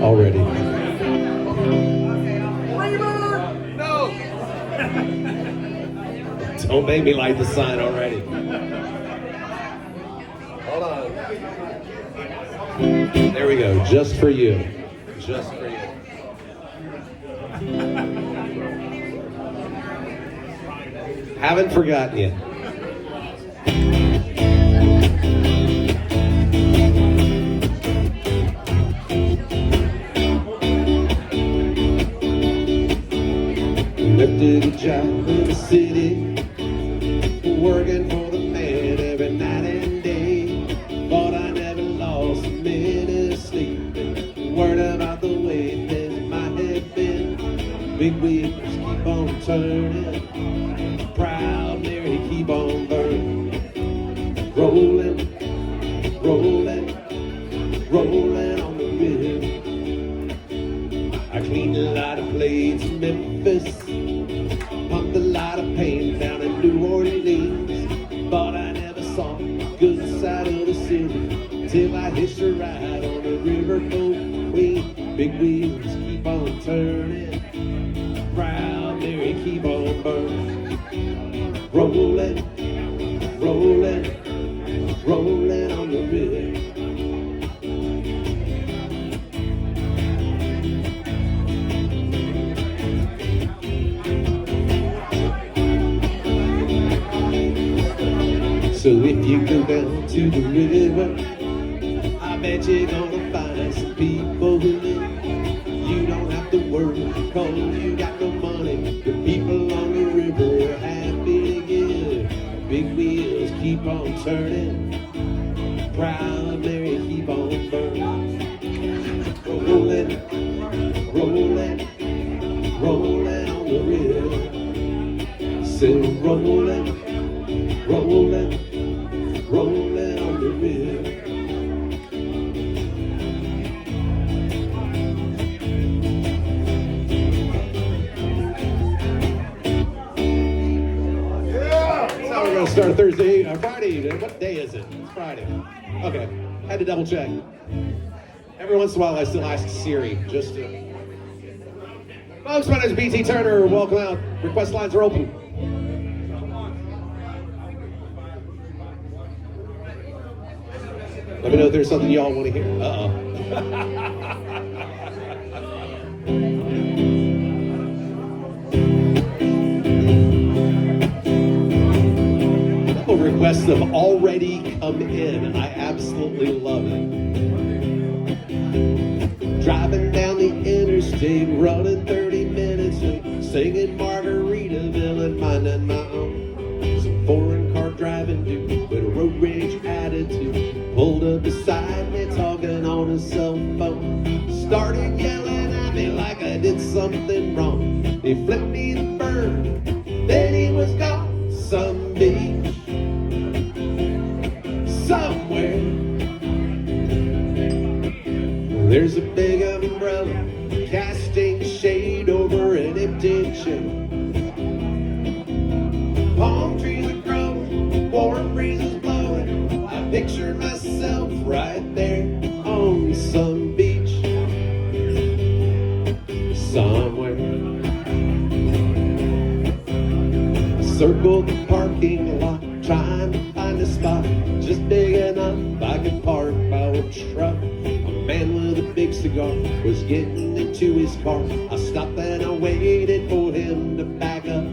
already. No. Don't make me light the sign already. Hold on. There we go. Just for you. Just for you. Haven't forgotten you. Lifted a job in the city, working for the man every night and day. Thought I never lost a minute of sleep. Word about the way things might have been. Big wheels keep on turning, proud Mary keep on burning. Rolling, rolling, rolling on the river. I cleaned a lot of blades in Memphis, pumped a lot of paint down in New Orleans. Thought I never saw the good side of the city till I hitched a ride on the riverboat queen. Big wheels keep on turning, proud Mary keep on burning. Rolling, rolling, rolling on the river. So if you go down to the river, I bet you're gonna find some people who live. You don't have to worry, cause you got no money. The people on the river are happy to give. Big wheels keep on turning, proud Mary keep on burning. Rolling, rolling, rolling on the river. So rolling, rolling, rolling on the river. Yeah. So we're gonna start Thursday, Friday. What day is it? It's Friday. Okay, had to double check. Every once in a while I still ask Siri, just to... Folks, my name is BT Turner, welcome out. Request lines are open. Let me know if there's something y'all want to hear. Couple requests have already come in, and I absolutely love it. Driving down the interstate, running 30 minutes, and singing Margaritaville and minding my own. Some foreign car driving dude with a road rage attitude pulled up beside me, talking on his cell phone. Started yelling at me like I did something wrong. He flipped me the bird, then he was gone. Some beach, somewhere, there's a big umbrella casting shade over an empty chair. Palm trees are growing, warm breezes blowing. I picture myself right there on some beach somewhere. Circled the parking lot, trying to find a spot just big enough I could park my old truck. A man with a big cigar was getting into his car. I stopped and I waited for him to back up.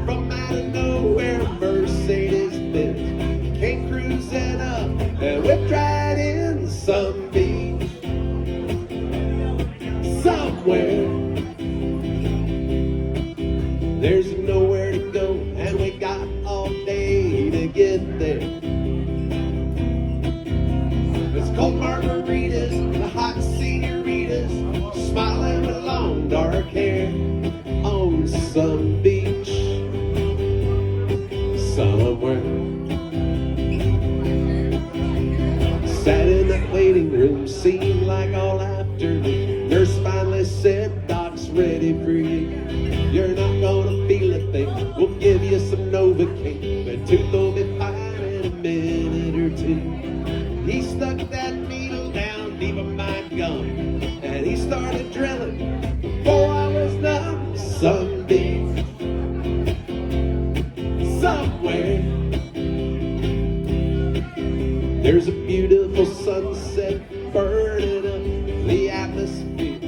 From out of nowhere, a Mercedes-Benz came cruising up and whipped right in some beach somewhere. There's nowhere to go, and we got all day to get there. It's cold margaritas, the hot senoritas, smiling with long dark hair on some beach somewhere. Sat in that waiting room, seemed like all afternoon. Nurse finally said, "Doc's ready for you. You're not gonna feel a thing. We'll give you some Novocaine. The tooth will be fine in a minute or two." He stuck that needle down deep in my shotgun, and he started drilling. Before I was done, some beach somewhere. There's a beautiful sunset burning up the atmosphere.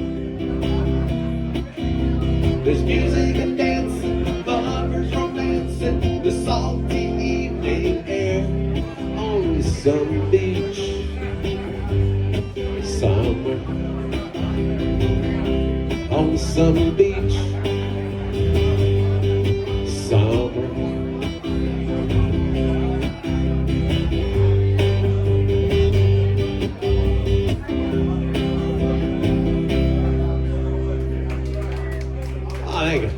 There's music and dancing, lovers romancing, the salty evening air on some beach somewhere. On some beach somewhere. Thank you.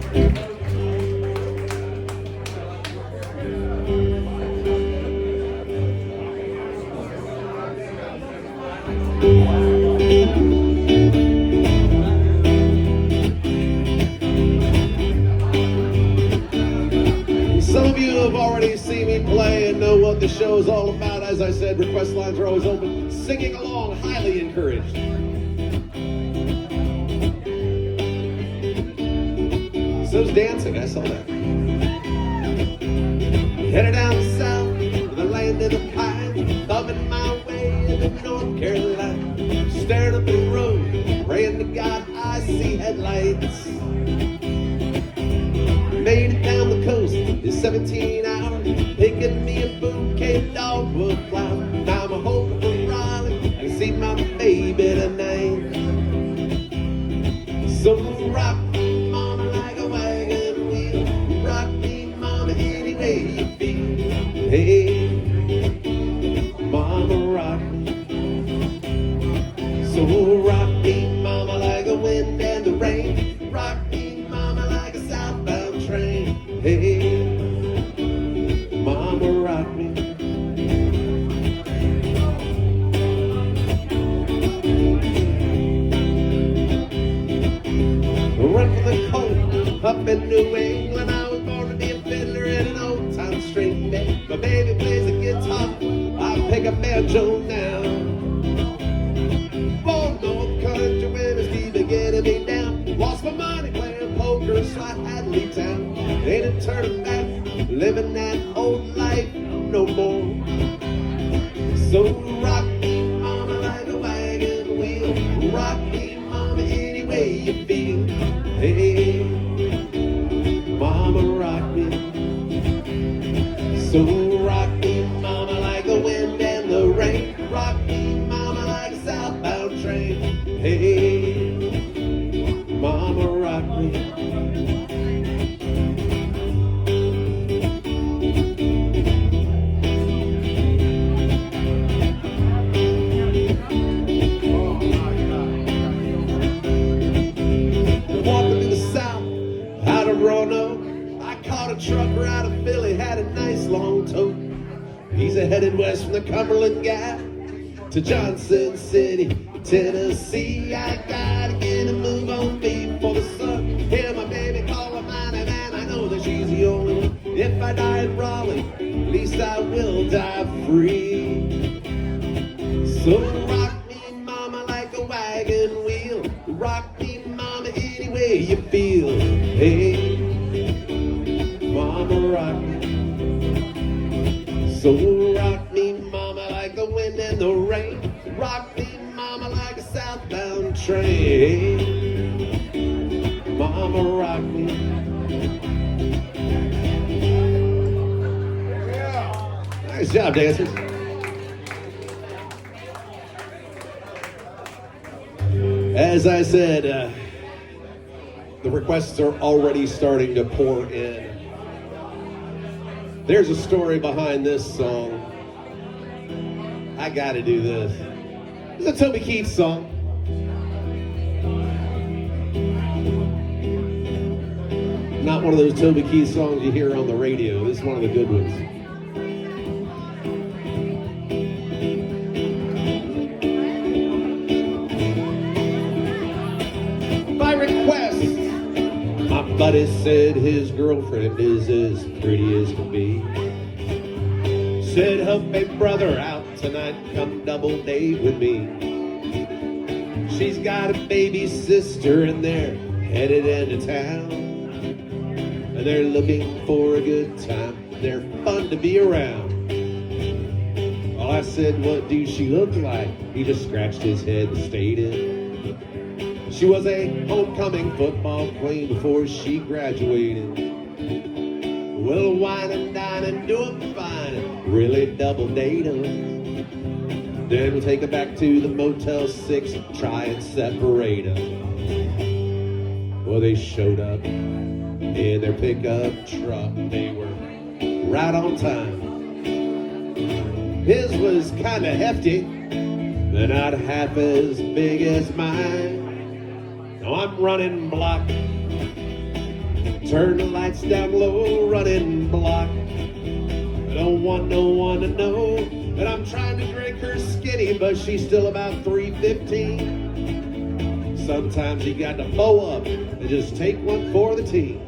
Some of you have already seen me play and know what the show is all about. As I said, request lines are always open. Singing along, highly encouraged. So's dancing, I saw that. Headed down south to the land of the pine, thumbing my way into North Carolina. Staring up the road, praying to God I see headlights. Made it down the coast in 17 hours, picking me a bouquet of dogwood flowers. Now I'm hoping for Raleigh, I can see my baby tonight. So rock me, mama, like a wagon wheel. Rock me, mama, any way you feel. Hey, mama, rock me. So rock me, mama, like the wind and the rain. Rock me, mama, like a southbound train. Hey, mama, rock me. Run for the cold, up in New England. I was born to be a fiddler in an old-time string band. My baby plays the guitar, I pick a banjo now. Born North Country when it's deep getting me down. Lost my money playing poker, so I had to leave town. Ain't a turning back, living that old life no more. So rock me, mama, like a wagon wheel. Rock me, mama, any way you feel. Hey, mama, rock me. So rock me, mama, like the wind and the rain. Rock me, mama, like a southbound train. Hey, mama, rock me. Walking to the south, out of Roanoke, I caught a trucker out of Philly, had a nice long tote. He's headed west from the Cumberland Gap to Johnson City, Tennessee. I gotta get a move on before the sun. Hear my baby call her mine, and I know that she's the only one. If I die in Raleigh, at least I will die free. So rock me, mama, like a wagon wheel. Rock me, mama, any way you feel. Hey, mama, rock me. So rock me, mama, like the wind and the rain. Rock me, mama, like a southbound train. Mama, rock me. Nice job, dancers. As I said, the requests are already starting to pour in. There's a story behind this song. I gotta do this. It's a Toby Keith song. Not one of those Toby Keith songs you hear on the radio. This is one of the good ones. By request, my buddy said his girlfriend is as pretty as can be. Said help a brother out tonight, come double date with me. She's got a baby sister and they're headed into town. And they're looking for a good time. They're fun to be around. Well, I said, what do she look like? He just scratched his head and stated, she was a homecoming football queen before she graduated. We'll wine and dine and do 'em fine and really double date 'em. Then we'll take her back to the Motel 6 and try and separate 'em. Well, they showed up in their pickup truck. They were right on time. His was kind of hefty, but not half as big as mine. Now I'm running block. Turn the lights down low, running block. I don't want no one to know that I'm trying to drink her skinny, but she's still about 315. Sometimes you got to bow up and just take one for the team.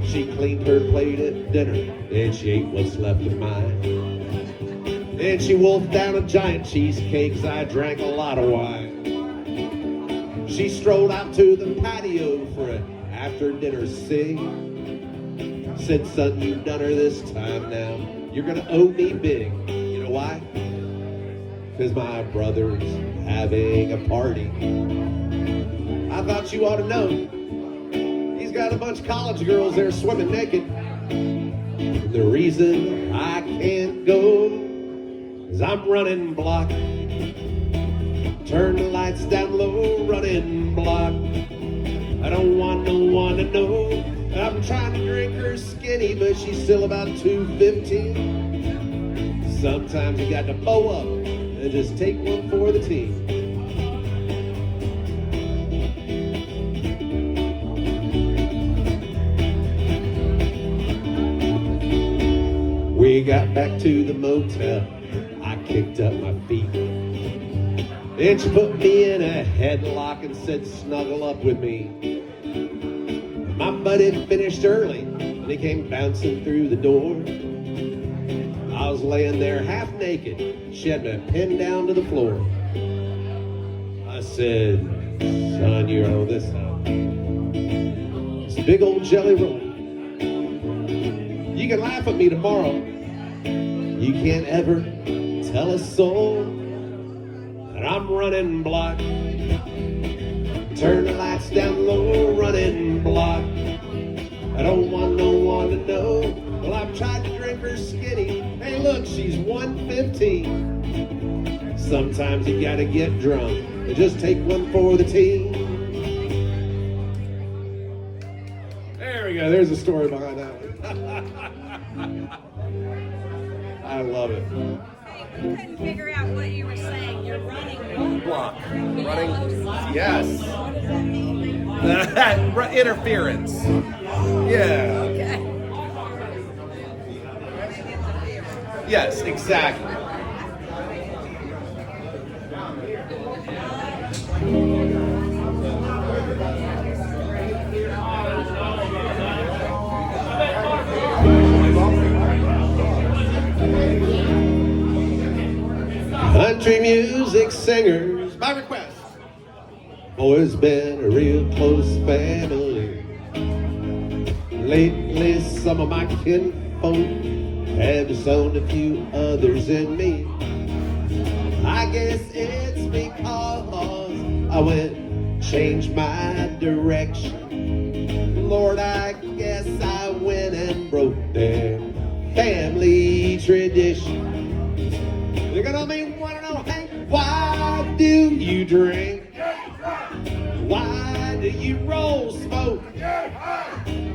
She cleaned her plate at dinner and she ate what's left of mine. And she wolfed down a giant cheesecake as I drank a lot of wine. She strolled out to the patio for an after-dinner cig. Said, son, you've done her this time now. You're gonna owe me big. You know why? Because my brother's having a party. I thought you ought to know. He's got a bunch of college girls there swimming naked. The reason I can't go is I'm running block. Turn the lights down low, running block. I don't want no one to know that I'm trying to drink her skinny, but she's still about 215. Sometimes you got to bow up and just take one for the team. We got back to the motel. I kicked up my feet. And she put me in a headlock and said, snuggle up with me. My buddy finished early and he came bouncing through the door. I was laying there half naked. She had me pinned down to the floor. I said, son, you're on this side. It's a big old jelly roll. You can laugh at me tomorrow. You can't ever tell a soul that I'm running block. Turn the lights down low, running block. I don't want no one to know. Well, I've tried to drink her skinny. Hey, look, she's 115. Sometimes you gotta get drunk and just take one for the team. There we go. There's a story behind that one. I love it. We couldn't figure out what you were saying. You're running Block. Running. Yes. What does that mean? Interference. Yeah. Okay. Yes, exactly. Country music singers, by request. Always been a real close family. Lately, some of my kinfolk have disowned a few others in me. I guess it's because I went, changed my direction. Lord, I guess I went and broke their family tradition. They're gonna be wanting to know, hey, why do you drink? Why do you roll smoke?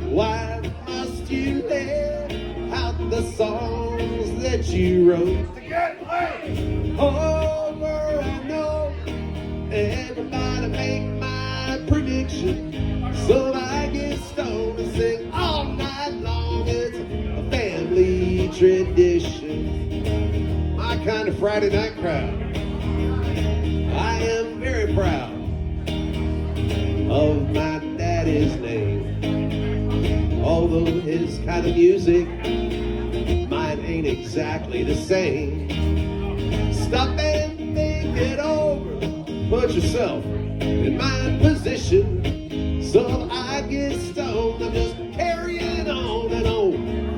Why must you live out the songs that you wrote? Over I know everybody make my prediction, so I get stoned and sing all night long. It's a family tradition. My kind of Friday night crowd. I am very proud of my daddy's name. Although his kind of music, mine ain't exactly the same. Stop and put yourself in my position. So if I get stoned, I'm just carrying on an old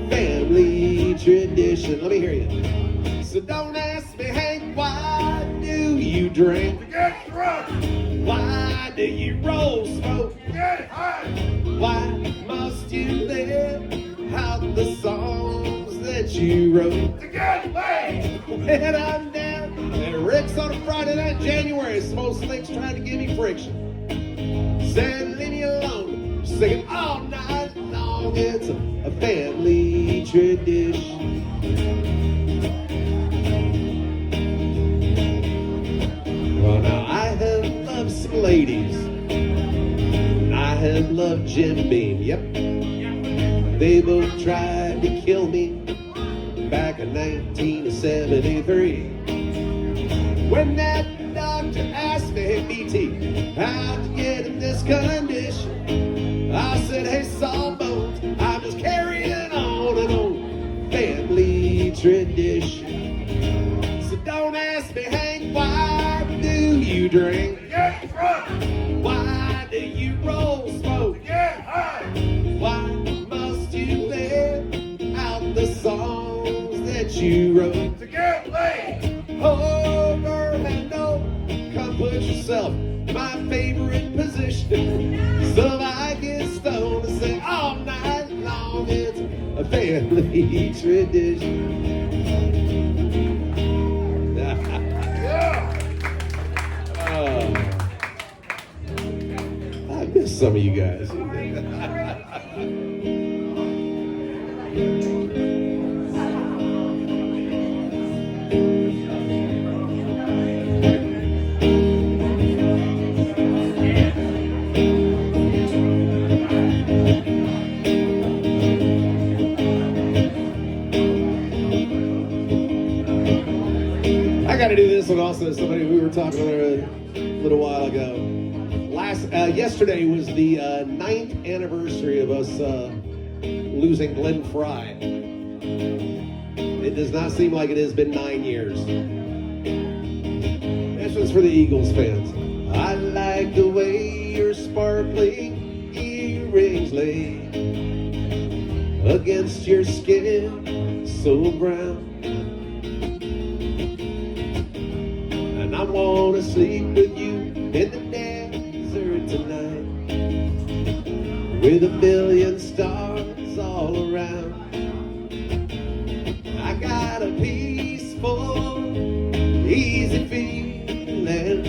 family tradition. Let me hear you. So don't ask me, Hank, why do you drink? Get drunk. Why do you roll smoke? Get high. Why must you live out the songs that you wrote? To get laid. When I'm down at Rick's on a Friday night in January, Small Slick's trying to give me friction. Said, leave me alone. Singing all night long. It's a family tradition. Well, now I have loved some ladies. And I have loved Jim Beam. Yep. They both tried to kill me back in 1973. When that doctor asked me, hey, BT, how'd you get in this condition? I said, hey, Sawbones, I'm just carrying on an old family tradition. So don't ask me, Hank, why do you drink? Get drunk. Why do you roll smoke? Get high. Why must you live out the songs that you wrote? To get laid. Over and over, come put yourself in my favorite position. So if I get stoned and sing all night long, it's a family tradition. Yeah. I miss some of you guys. I got to do this one also. Somebody we were talking to a little while ago. Yesterday was the 9th anniversary of us losing Glenn Fry. It does not seem like it has been 9 years. This one's for the Eagles fans. I like the way your sparkling earrings lay against your skin so brown. And I want to sleep with you in the desert tonight, with a million stars all around. I got a peaceful, easy feeling,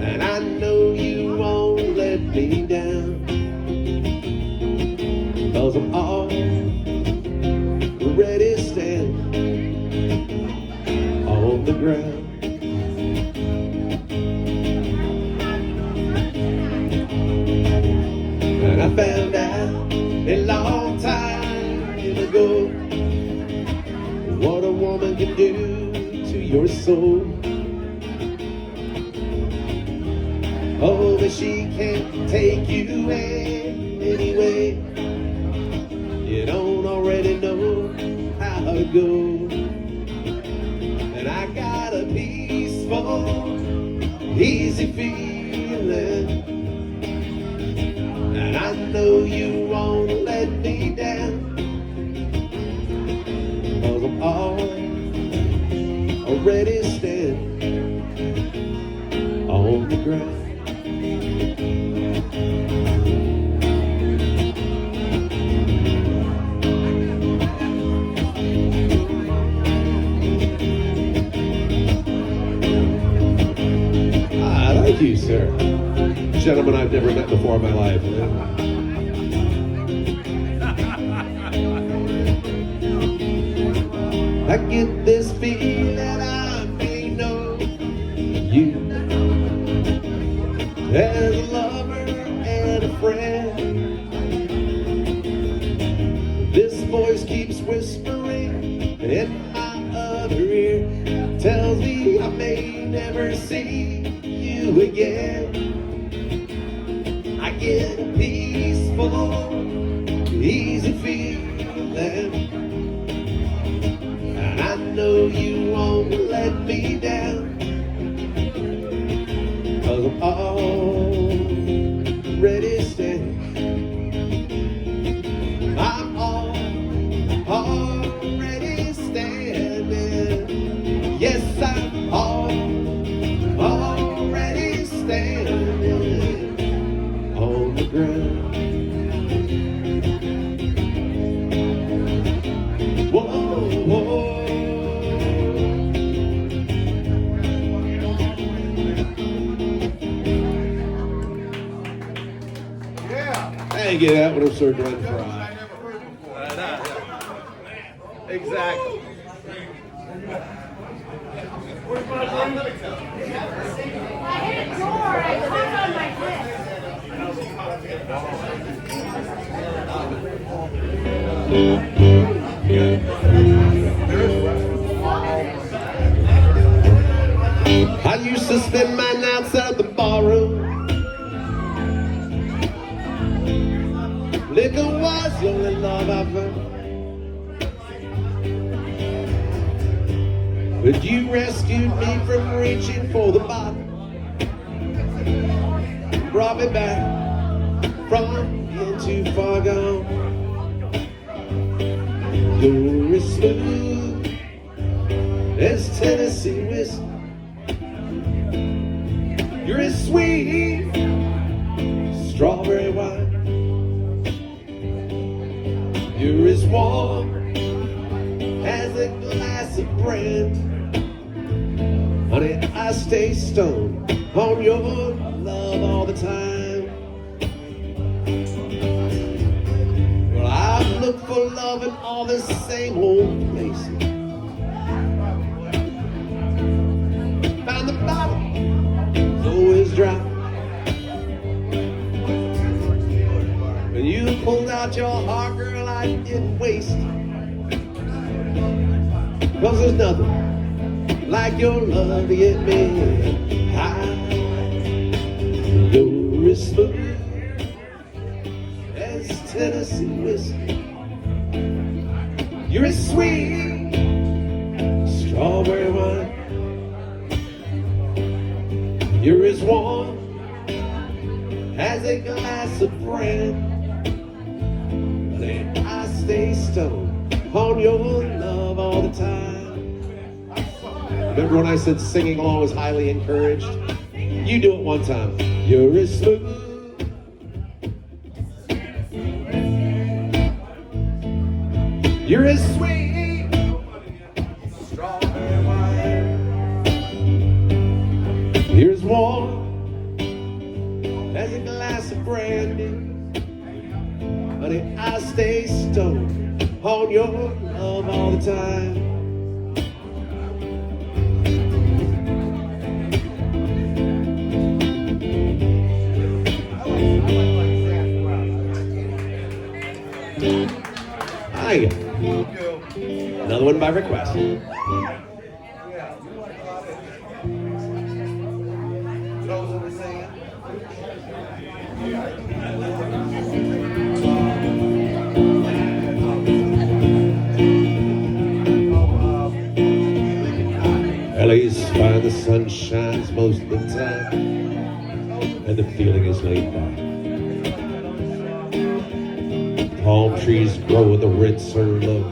and I know you won't let me down, 'cause I'm already standing on the ground. And I found out a long time ago what a woman can do to your soul. Oh, but she can't take you anyway. You don't already know how it goes. And I got a peaceful, easy feeling, and I know you won't let me down, 'cause I'm already standing on the ground. Thank you, sir. Gentlemen I've never met before in my life. I get this feeling that I may know you as a lover and a friend. This voice keeps whispering in my other ear, tells me I may never see you again. I get a peaceful, easy feeling, and I know you won't let me down, you get out when I'm Sir Glenn Fry. Exactly. I hit a door. I caught on my wrist. I used to spend my nights at the barroom. Liquor was the only love I've earned. But you rescued me from reaching for the bottle. Brought me back from being too far gone. You're as smooth as Tennessee whiskey. You're as sweet as strawberry wine. You're as warm as a glass of brandy. Honey, I stay stoned on your love all the time. Well, I've looked for love in all the same old places. Found the bottle, it's always dry. When you pulled out your heart, girl, I didn't waste it. 'Cause there's nothing like your love to get me high. You're as smooth as Tennessee whiskey. You're as sweet as strawberry wine. You're as warm as a glass of brandy. Honey, I stay stoned on your love all the time. Remember when I said singing along was highly encouraged? You do it one time. You're as smooth. You're as sweet. Strawberry wine. You're as warm as a glass of brandy. Honey, I stay stoned on your love all the time. Hi. Another one by request. LA's fine, the sun shines most of the time, and the feeling is laid back. Palm trees grow and the rents are low.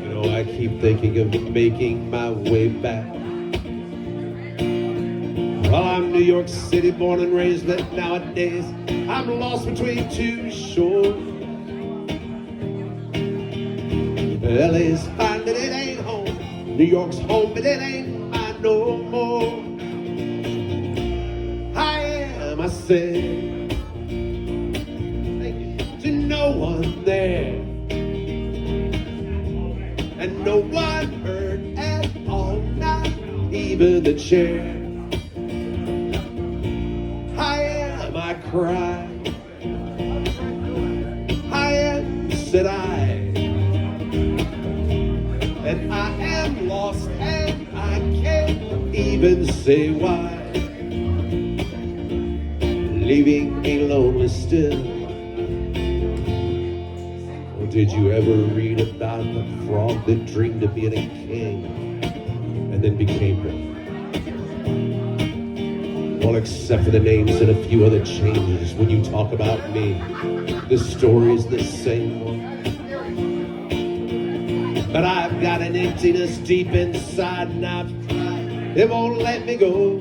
You know, I keep thinking of making my way back. Well, I'm New York City born and raised, but nowadays I'm lost between two shores. LA's fine, but it ain't home. New York's home, but it ain't mine no more. I am, I say, to no one there, and no one heard at all, not even the chair. I am, I cry. I am, said I, and I am lost, and I can't even say why. Leaving me lonely still. Did you ever read about the frog that dreamed of being a king and then became one? Well, except for the names and a few other changes, when you talk about me, the story is the same one. But I've got an emptiness deep inside and I've tried, it won't let me go.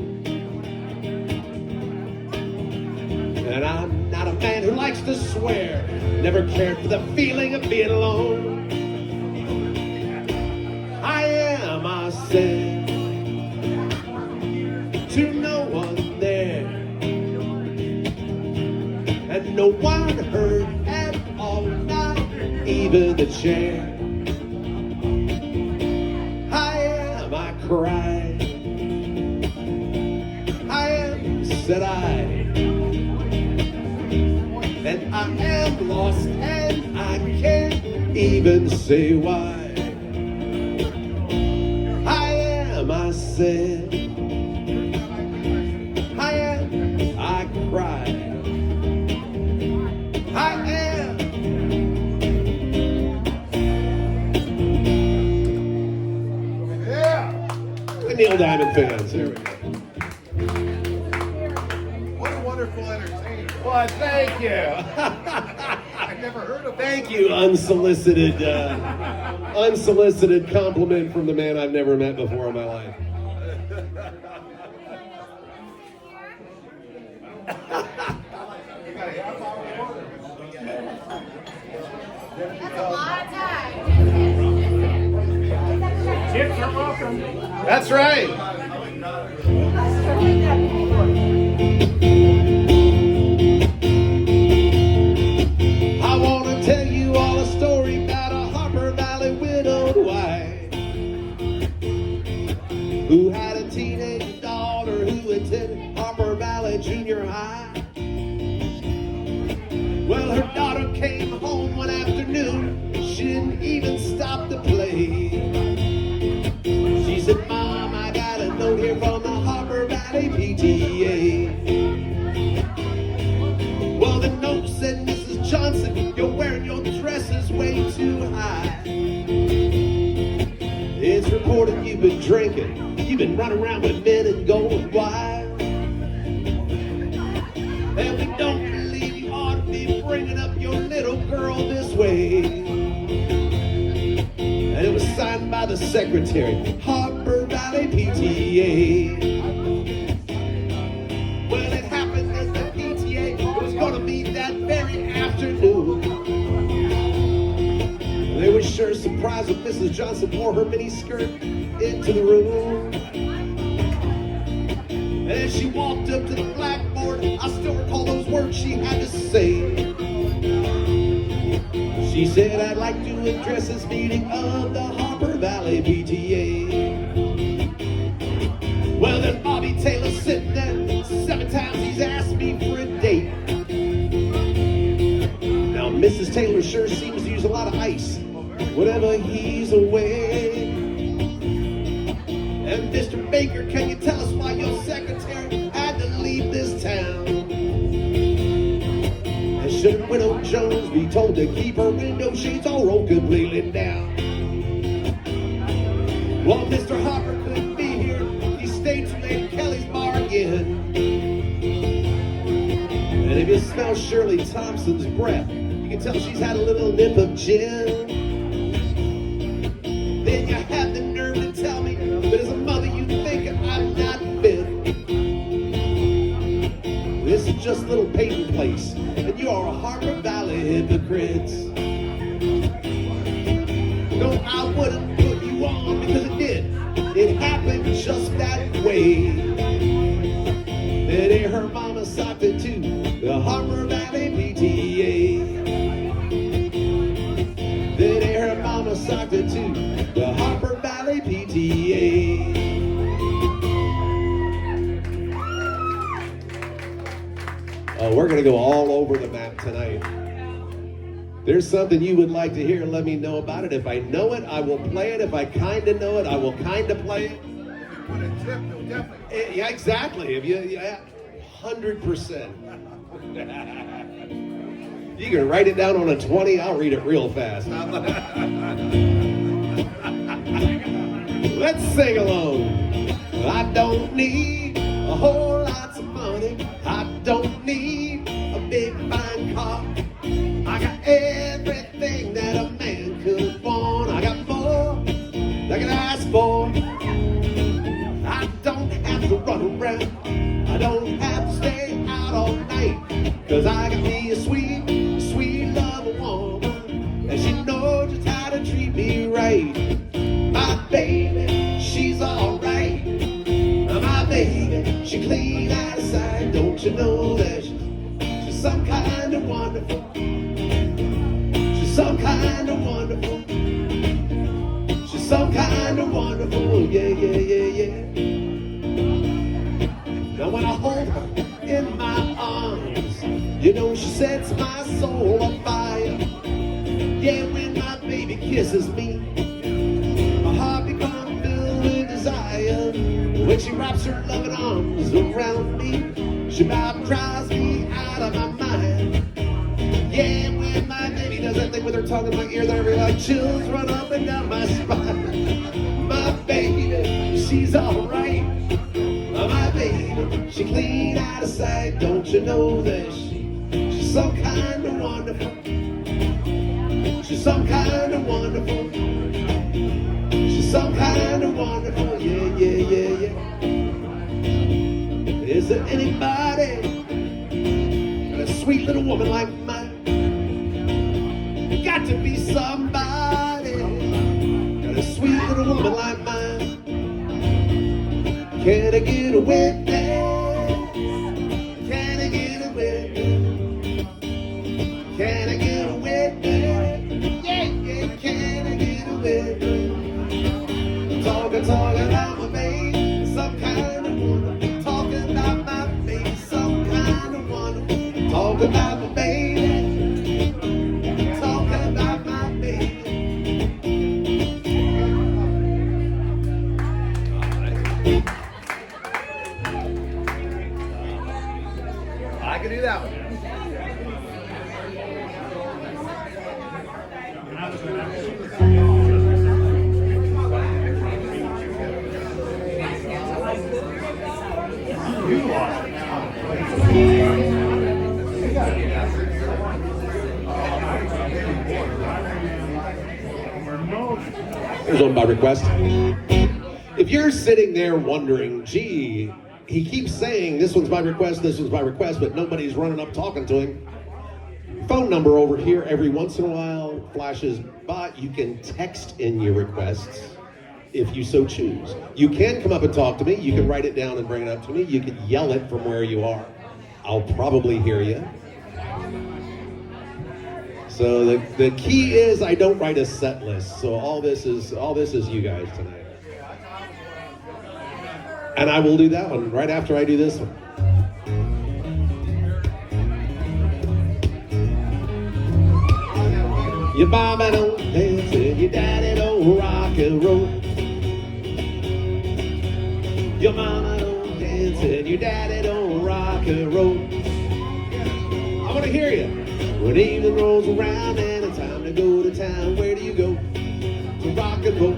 And I'm not a man who likes to swear, never cared for the feeling of being alone. I am, I said, to no one there, and no one heard chair. I am, I cried. I am, said I. And I am lost and I can't even say why. I am, I said. I am, I cried. I am. Yeah. The Neil Diamond fans. There we go. What a wonderful entertainer. Well, thank you. I've never heard of Thank you, unsolicited compliment from the man I've never met before in my life. That's a lot of time. Tips are welcome. That's right. I want to tell you all a story about a Harper Valley widowed wife who had a teenage daughter who attended Harper Valley Junior High. Well, her daughter came home one afternoon. She didn't even stop to play. She said, Mom, I got a note here from the Harper Valley PTA. Well, the note said, Mrs. Johnson, you're wearing your dresses way too high. It's reported you've been drinking. You've been running around with men and going wild. And we don't believe you ought to be bringing up your little girl this way. And it was signed by the secretary, Harper Valley PTA. Well, it happened that the PTA was going to meet that very afternoon. They were sure surprised when Mrs. Johnson wore her mini skirt into the room. And as she walked up to the blackboard, I still recall those words she had to say. She said, I'd like to address this meeting of the Harper Valley PTA. Well, then Bobby Taylor's sitting there. 7 times he's asked me for a date. Now, Mrs. Taylor sure seems to use a lot of ice whenever he's away. And Mr. Baker, can you tell us why your secretary had to leave this town? And should Widow Jones be told to keep her window shades all rolled completely down? Well, Mr. Hopper couldn't be here. He stayed too late at Kelly's bar again. And if you smell Shirley Thompson's breath, you can tell she's had a little nip of gin. Then you have the nerve to tell me that as a mother you think I'm not fit. This is just little Peyton Place, and you are a Harper Valley hypocrite. No, I wouldn't put you on because it did. It happened just that way. Then her mama socked it to the Harper Valley PTA. Then her mama socked it to the Harper Valley PTA. We're going to go all over the map tonight. There's something you would like to hear, let me know about it. If I know it, I will play it. If I kind of know it, I will kind of play it. Put a tip, no, definitely. Yeah, exactly. If yeah, 100%. You can write it down on a 20, I'll read it real fast. Let's sing along. I don't need a whole lot of money. I don't need a big fine car. I got everything that a man could want. I got more than I can ask for. I don't have to run around. I don't have to stay out all night. Cause I got me a sweet, sweet love woman. And she knows just how to treat me right. My baby, she's alright. My baby, she clean outside. Don't you know that she's some kind of wonderful. She's some kind of wonderful. kind of wonderful, yeah, yeah, yeah, yeah. Now when I hold her in my arms, you know she sets my soul on fire. Yeah, when my baby kisses me, my heart becomes filled with desire. When she wraps her loving arms around me, she about drives me out of my mind. Yeah, when my baby does that thing with her tongue in my ear, that every like chills run up and down my spine. My baby, she's alright. My baby, she clean out of sight. Don't you know that she's some kind of wonderful. She's some kind of wonderful. She's some kind of wonderful. Yeah, yeah, yeah, yeah. Is there anybody got a sweet little woman like mine? Got to be somebody got a sweet little woman like mine. Can I get a witness? Can I get a witness? Can I get a witness? Yeah, yeah, can I get a witness? Talking about my baby, some kind of woman. Talking about my baby, some kind of woman. Talking about my baby. Talking about my baby. I can do that one. Here's one by request. If you're sitting there wondering, gee, he keeps saying this one's by request, but nobody's running up talking to him. Phone number over here every once in a while flashes by. You can text in your requests if you so choose. You can come up and talk to me. You can write it down and bring it up to me. You can yell it from where you are. I'll probably hear you. So the key is I don't write a set list. So all this is you guys tonight. And I will do that one right after I do this one. Your mama don't dance and your daddy don't rock and roll. Your mama don't dance and your daddy don't rock and roll. I want to hear you. When evening rolls around and it's time to go to town, where do you go? To rock and roll.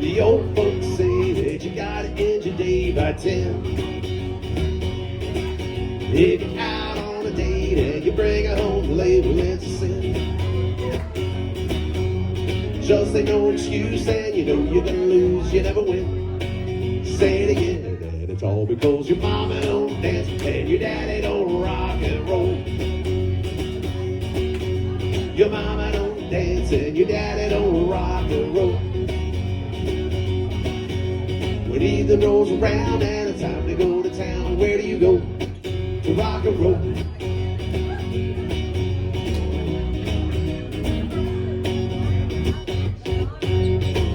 The old folks say that you gotta end your day by 10. If you're out on a date and you bring her home late, well, it's a sin. Just ain't no excuse and you know you're gonna lose, you never win. Say it again, and it's all because your mama don't dance and your daddy don't rock and roll. Your mama don't dance and your daddy don't rock and roll. When evening rolls around and it's time to go to town, where do you go? To rock and roll.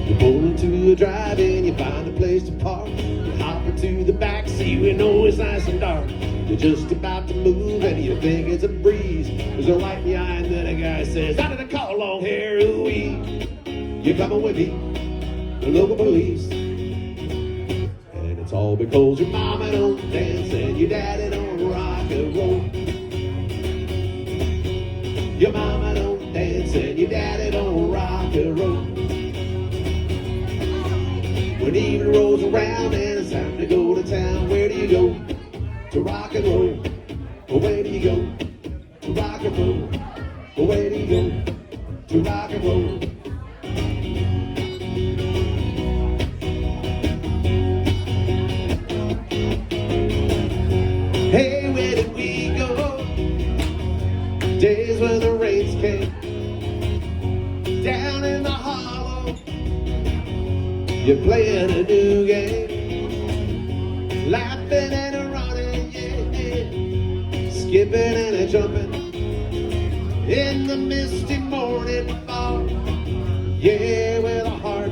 You pull into a drive-in, you find a place to park. You hop into the back seat, we know it's nice and dark. You're just about to move and you think it's a breeze. There's a light behind and a guy says, out of the call, long hair, ooh-wee. You're coming with me, the local police. And it's all because your mama don't dance and your daddy don't rock and roll. Your mama don't dance and your daddy don't rock and roll. When evening rolls around and it's time to go to town, where do you go? To rock and roll. Well, where do you go? To rock and roll. Well, where do you go? To rock and roll. Hey, where did we go? Days when the rains came down in the hollow. You're playing a new game, laughing and running, yeah, yeah. Skipping and a jumping in the misty morning fog. Yeah, with a heart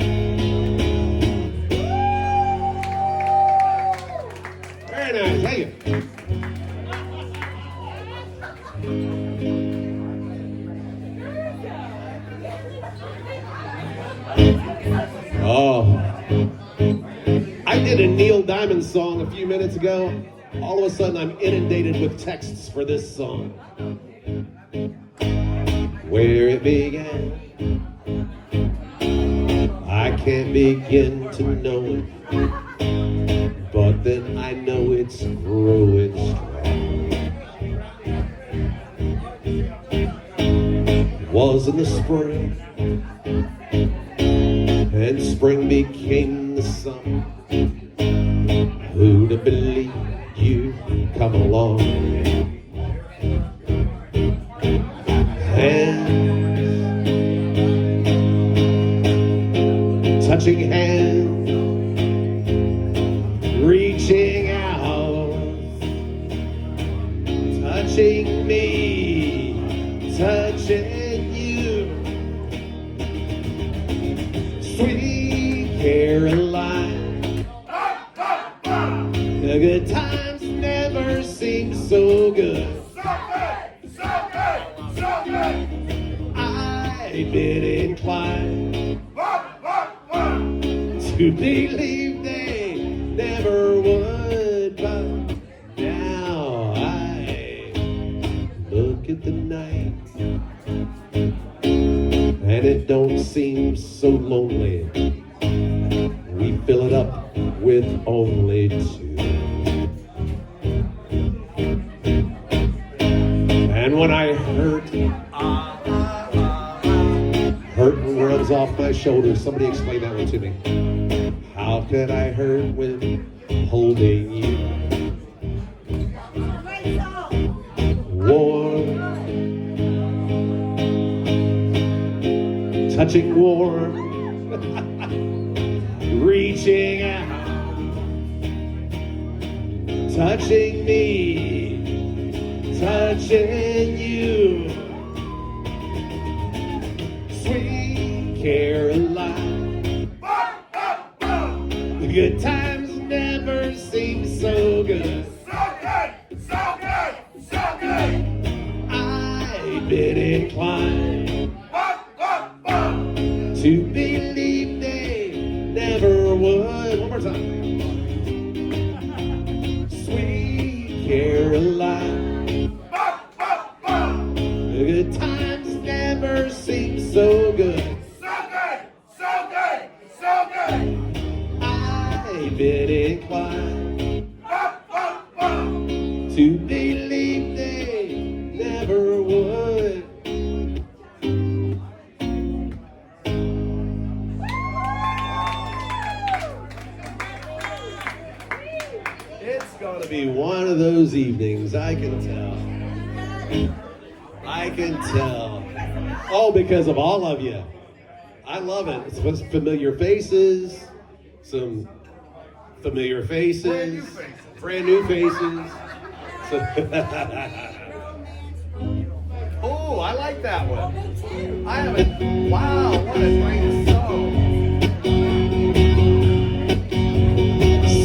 Very nice. Thank you. Oh. I did a Neil Diamond song a few minutes ago. All of a sudden, I'm inundated with texts for this song. Where it began, I can't begin to know it, but then I know it's growing strong. Was in the spring, and spring became the summer. Who'd have believed you'd come along? Hands, touching hands, reaching out, touching me, touching you. Sweet Caroline, the good times never seem so good. I've been inclined to believe they never would, but now I look at the night and it don't seem so lonely. We fill it up with only two. And when I hurt rubs off my shoulders, somebody explain that one to me. How could I hurt when holding you? Warm, touching warm, reaching out, touching me, touching you. Sweet Caroline. The good times never seem so good. So good, so good, so good. I've been inclined to believe they never would. One more time. Sweet Caroline. The good times never seem so good. So good, so good, so good. I've been inclined to believe they never would. It's gonna be one of those evenings, I can tell. I can tell. All because of all of you. I love it. It's some familiar faces, some familiar faces, brand new faces. Oh, I like that one. I haven't. Wow, what a great song.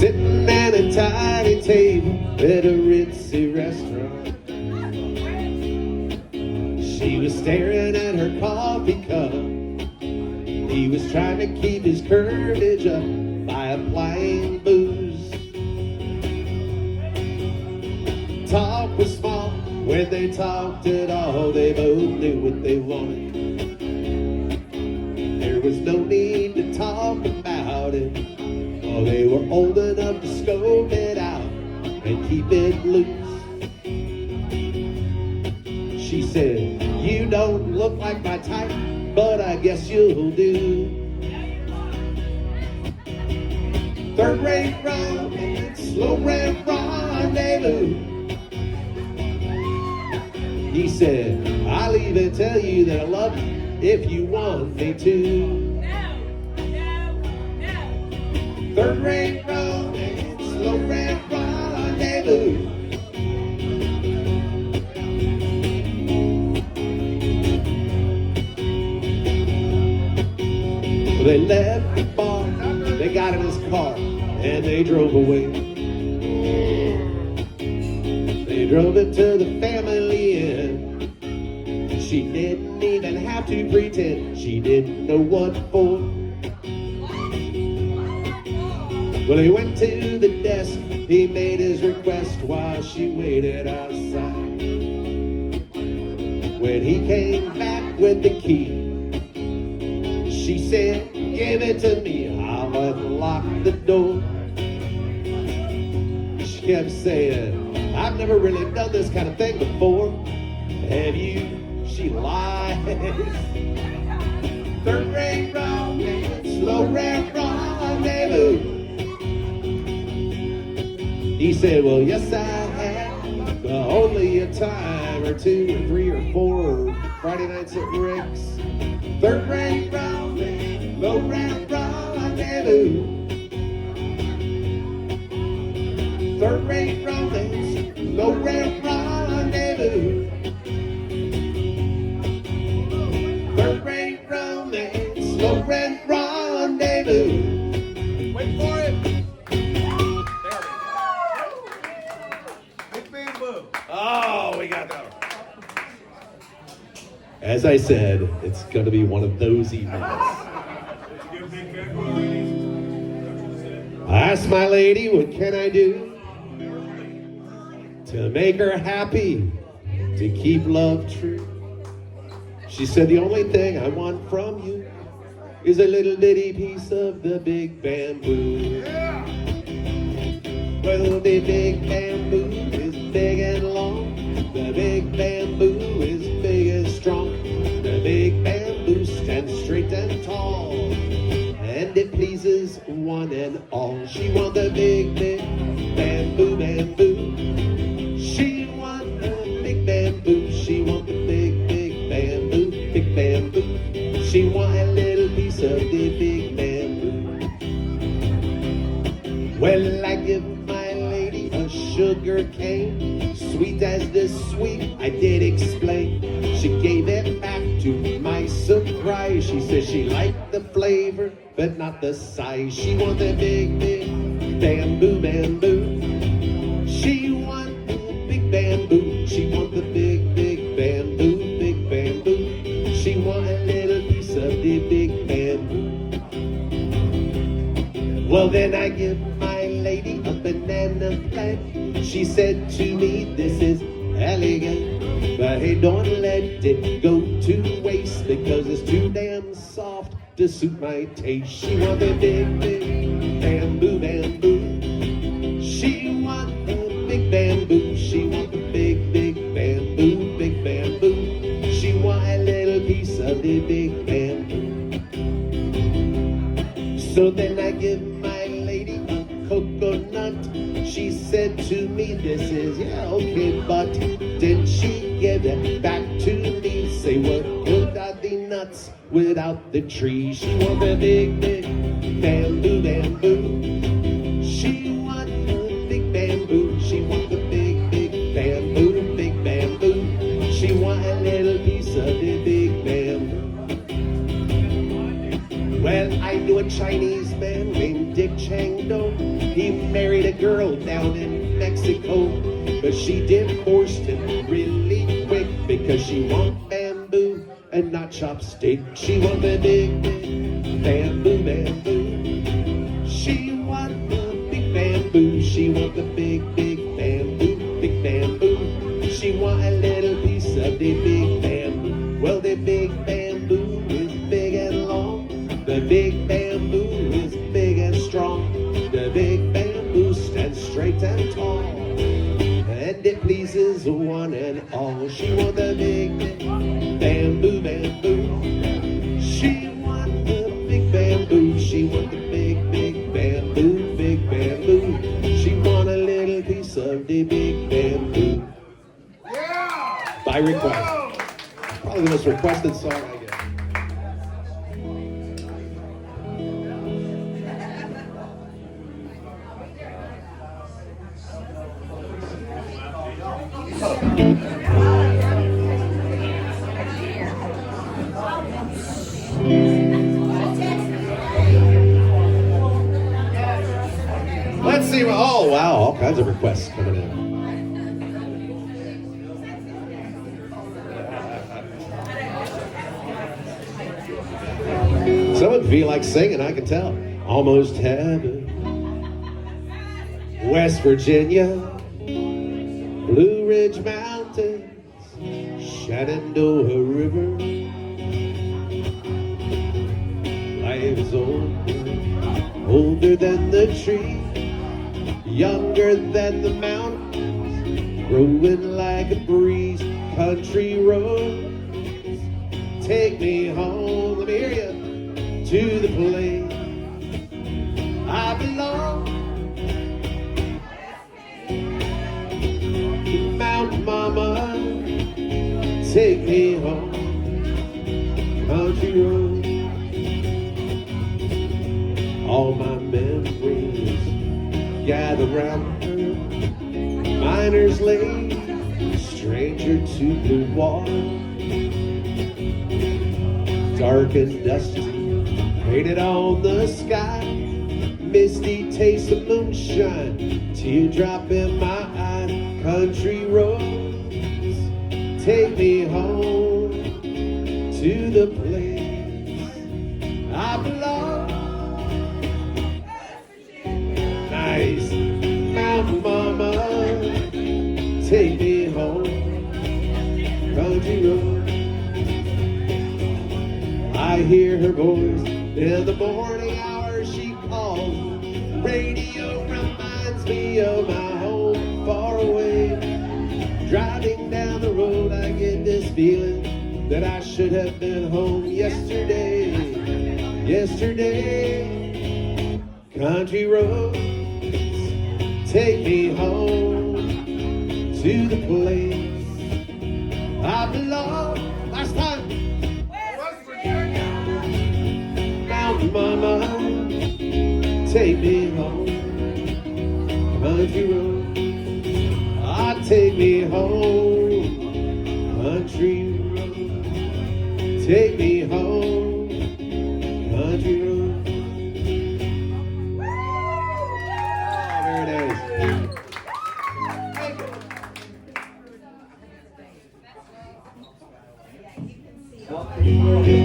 Sitting at a tiny table at a ritzy restaurant. She was staring at her coffee cup. He was trying to keep his courage up by applying booze. Talk was small when they talked at all. They both knew what they wanted. There was no need to talk about it. Oh, they were old enough to scope it out and keep it loose. She said, "You don't look like my type, but I guess you'll do. Third-rate romance, slow-rent rendezvous." He said, "I'll even tell you that I love you if you want me to." Third-rate romance, slow-rent rendezvous. They left the bar, they got in his car, and they drove away. They drove it to the family inn. She didn't even have to pretend she didn't know what for. Well, he went to the desk, he made his request while she waited outside. When he came back with the key, she said, "Give it to me, I'll unlock the door." She kept saying, "I've never really done this kind of thing before. Have you?" She lies. Third-rate romance, slow-rent rendezvous. He said, "Well, yes, I have, but only a time or two or three or four Friday nights at Rick's. Third-rate romance, slow-rent rendezvous. Third-rate romance, slow-rent rendezvous. Third-rate romance, slow-rent rendezvous." Wait for it. Big bamboo. Oh, we got that. As I said, it's going to be one of those evenings. I asked my lady, what can I do to make her happy, to keep love true? She said, "The only thing I want from you is a little bitty piece of the big bamboo." Well, the big bamboo is big and long. The big bamboo is big and strong. The big bamboo stands straight and tall, and it pleases one and all. She want the big, big bamboo, bamboo. She want the big bamboo. She want the big, big bamboo, big bamboo. She want a little piece of the big bamboo. Well, I give my lady a sugar cane, sweet as the sweet, I did explain. She gave it back to my surprise. She said she liked the flavor, but not the size. She want the big, big bamboo, bamboo. She want the big bamboo. She want the big, big bamboo, big bamboo. She want a little piece of the big bamboo. Well, then I give my lady a banana plant. She said to me, this is elegant, but hey, don't let it go to waste, because it's too damn soft to suit my taste. She want the big, big bamboo, bamboo. She want the big bamboo. She want the big, big bamboo, big bamboo. She want a little piece of the big bamboo. So then I give my lady a coconut. She said to me, this is, yeah, okay, but then she gave it back to me. Say, what good are the nuts without the tree? She want the big, big bamboo, bamboo. She want the big bamboo. She want the big, big bamboo, big bamboo. She want a little piece of the big bamboo. Well, I knew a Chinese man named Dick Chang Do. He married a girl down in Mexico, but she divorced him really quick because she want bamboo and not chopstick. She want the big, big bamboo, bamboo. She want the big bamboo. She want the big, big bamboo, big bamboo. She want a little piece of the big bamboo. Well, the big bamboo is big and long. The big bamboo is big and strong. The big bamboo stands straight and tall, and it pleases one and all. She want the big, big bamboo, bamboo. She want the big bamboo. She want the big, big bamboo, big bamboo. She want a little piece of the big bamboo. Yeah! By request. Probably the most requested song I get. Let's see. Oh, wow. All kinds of requests coming in. Some of you feel like singing, I can tell. Almost heaven. West Virginia. Blue Ridge Mountains. Shenandoah River. Life is older than the tree, younger than the mountains, growing like a breeze. Country roads, take me home, let me hear you, to the place I belong. Mountain Mama, take me home, country road. All my memories gather round her. Miner's lane, stranger to the water. Dark and dusty, painted on the sky. Misty taste of moonshine, teardrop in my eye. Country roads, take me home to the place I belong. Nice. Mountain Mama, take me home, country road. I hear her voice in the morning hour. She calls. Radio reminds me of my home far away. Driving down the road, I get this feeling that I should have been home yesterday. Yesterday, country roads, take me home to the place I belong. Last time. West Virginia! Mountain Mama, take me home, country road. Ah, take me home, country road. Take me home, country road. Oh, very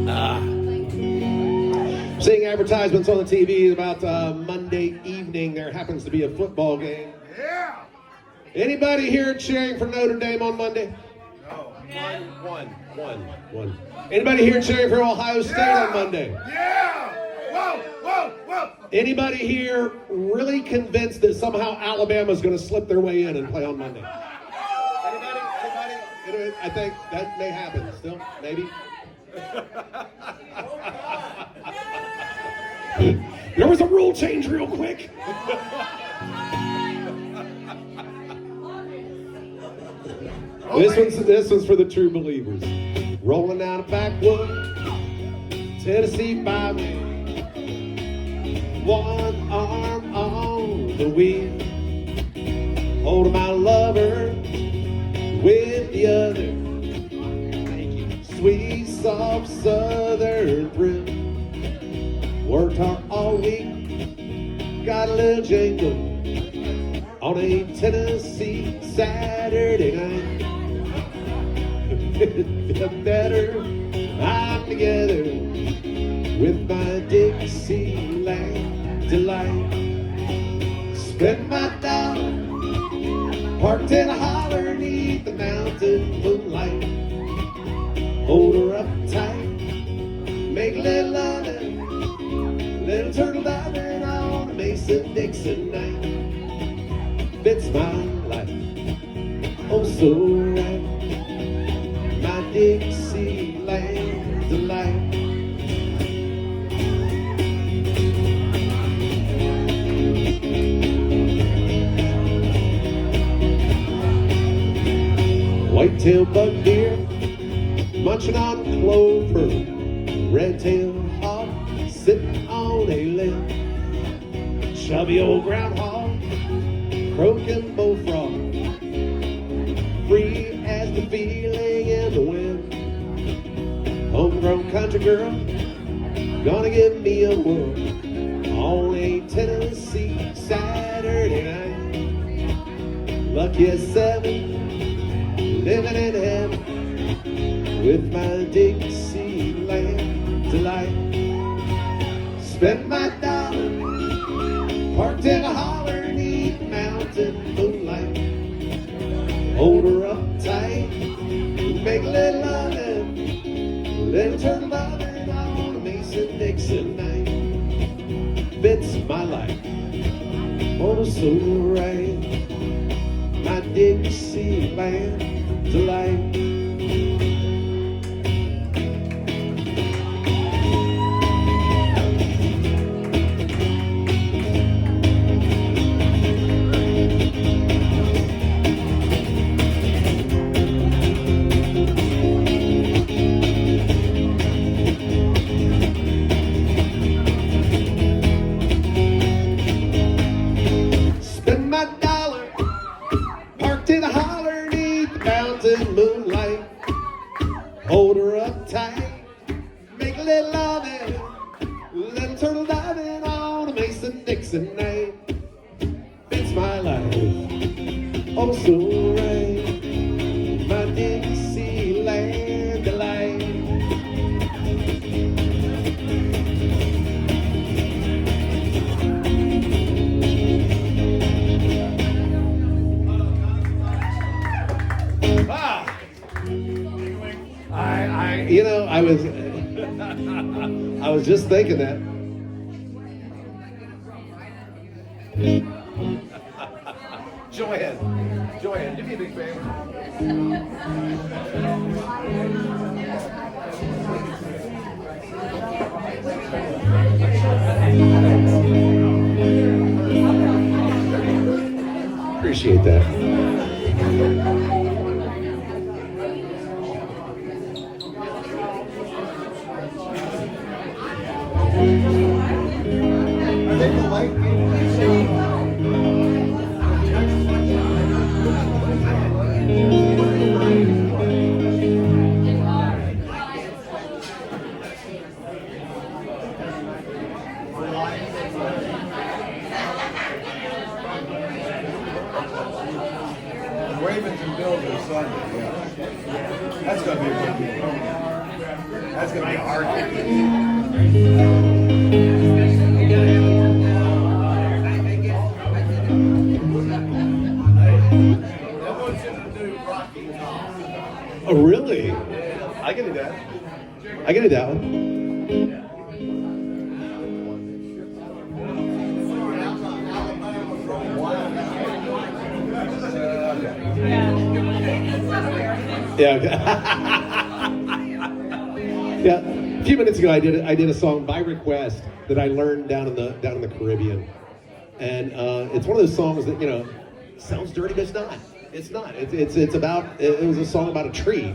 nice. Seeing advertisements on the TV about Monday evening, there happens to be a football game. Yeah. Anybody here cheering for Notre Dame on Monday? No. One. Anybody here cheering for Ohio State on Monday? Yeah. Whoa, whoa, whoa. Anybody here really convinced that somehow Alabama's going to slip their way in and play on Monday? Anybody? I think that may happen still, maybe. There was a rule change real quick. This one's for the true believers. Rolling down a backwood, Tennessee byway. One arm on the wheel, holding my lover with the other. Sweet, soft, southern thrill. Worked hard all week, got a little jingle on a Tennessee Saturday night. Feel better, I'm together with my Dixieland delight. Spend my dollar, parked in a holler neath the mountain moonlight. Hold her up tight, make a little loving, little turtle diving on a Mason-Dixon night. Fits my life, oh so right, my Dixieland delight. Whitetail buck deer, munching on clover, red-tailed hawk sitting on a limb, chubby old groundhog, croaking bullfrog, free as the feeling in the wind. Homegrown country girl, gonna give me a whirl on a Tennessee Saturday night. Lucky as seven, living in heaven with my Dixieland delight. Spend my dollar, parked in a holler neath mountain moonlight. Hold her up tight, make a little loving, little turtle loving on a Mason-Dixon night. Fits my life, oh so right, my Dixieland delight. Spend my dollar, parked in a holler neath the mountain moonlight. Hold her up tight, make a little loving, little turtle diving on a Mason-Dixon night. Fits my life, oh so right, my Dixieland delight. I was just thinking that. Joanne, do me a big favor. Appreciate that. Are they the light? That's gonna be a good one. That's gonna be a hard one. Oh, really? I can do that. I can do that one. Yeah. Yeah. A few minutes ago, I did a song by request that I learned down in the Caribbean, and it's one of those songs that sounds dirty, but it's not. It's not. It's about. It was a song about a tree.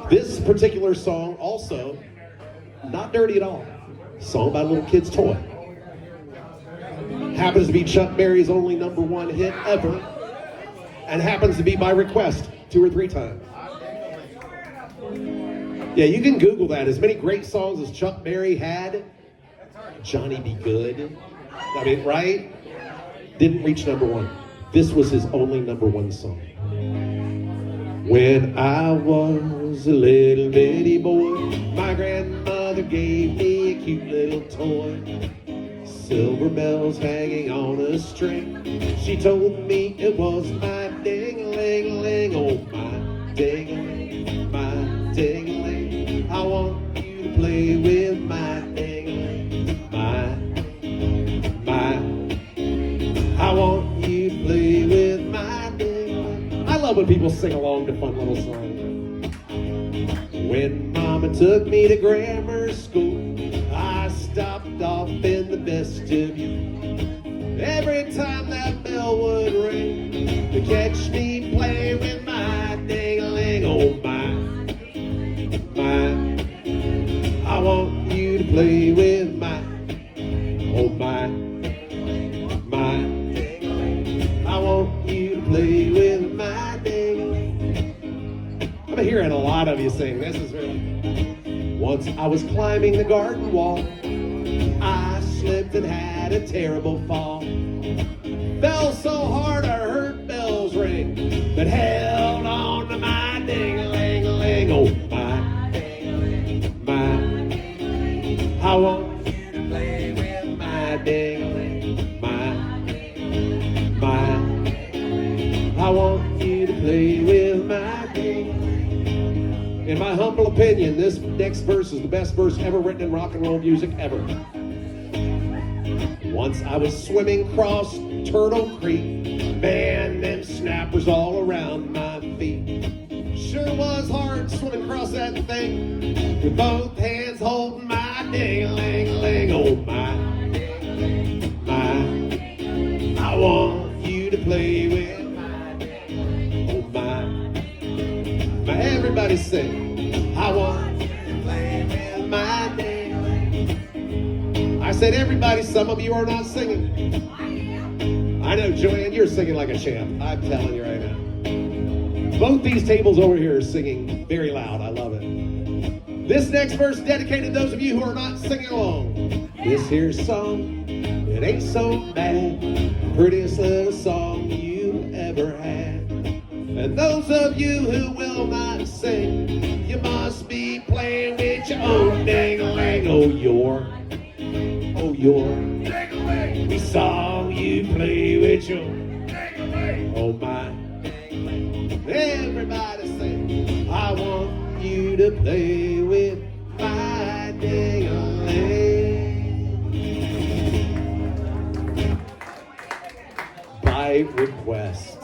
This particular song also not dirty at all. Song about a little kid's toy. Happens to be Chuck Berry's only #1 hit ever, and happens to be by request 2 or 3 times. Yeah, you can Google that. As many great songs as Chuck Berry had, Johnny B. Good. I mean, right? Didn't reach #1. This was his only #1 song. When I was a little bitty boy, my grandmother gave me a cute little toy. Silver bells hanging on a string. She told me it was my ding-a-ling-a-ling. Oh, my ding-a-ling, my ding-a-ling. I want you to play with my ding-a-ling, my. I want you to play with my ding-a-ling. I love when people sing along to fun little songs. When Mama took me to grammar school, I stopped off in the vestibule. Every time that bell would ring, to catch me playing with my ding-a-ling. Oh, my. I want you to play with my. Oh, my. I want you to play with my ding-a-ling. I'm hearing a lot of you sing. This is really. Once I was climbing the garden wall, I slipped and had a terrible fall. Fell so hard I heard bells ring, but held on to my ding-a-ling-a-ling. Oh, my. I want you to play with my ding-a-ling. I want you to play with my ding-a-ling. In my humble opinion, this next verse is the best verse ever written in rock and roll music ever. Once I was swimming across Turtle Creek, man, them snappers all around my feet. Sure was hard swimming across that thing, with both hands holding my ding-a-ling-a-ling. Oh, my. I want you to play with my ding. Oh, my. Everybody sing. I want you to play with my ding. I said everybody, some of you are not singing. I know, Joanne, you're singing like a champ. I'm telling you right now. Both these tables over here are singing very loud. I love it. This next verse is dedicated to those of you who are not singing along. This here song, it ain't so bad. Prettiest little song you ever had. And those of you who will not sing, you must be playing with your own ding-a-ling. Oh, your. We saw you play with your. Oh, my. Everybody sing. I want you to play with my ding-a-ling. By request.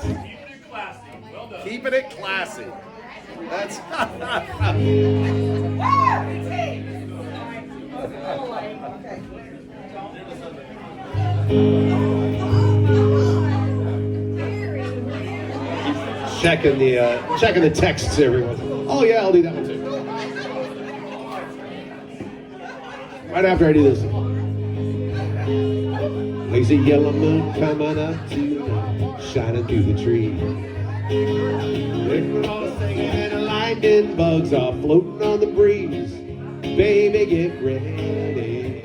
Keeping it classy. That's. Checking the texts, everyone. Oh yeah, I'll do that one too. Right after I do this. Lazy yellow moon coming up tonight, shining through the tree. We're all singing and the lightning bugs are floating on the breeze. Baby, get ready.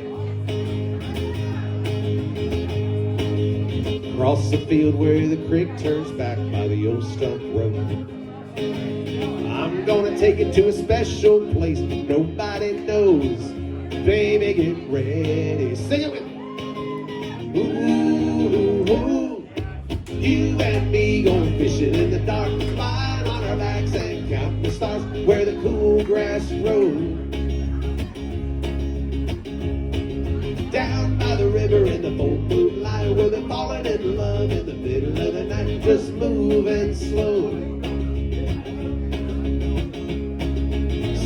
Across the field where the creek turns back by by the old stump road. I'm gonna take it to a special place nobody knows. Baby, get ready. Sing it with me. Ooh, ooh, you and me going fishing in the dark, lying on our backs and counting the stars where the cool grass grows. Down by the river in the full moonlight, where they're falling in love in the middle of the night, just moving slow.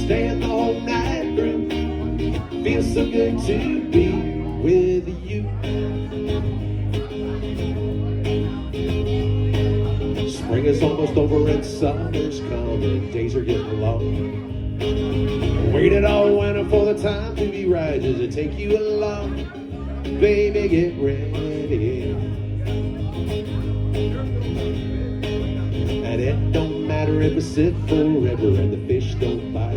Staying the whole night through, feels so good to be with you. Spring is almost over and summer's coming, days are getting long. Waited all winter for the time to be right. Does it take you along? Baby, get ready. And it don't matter if we sit forever and the fish don't bite.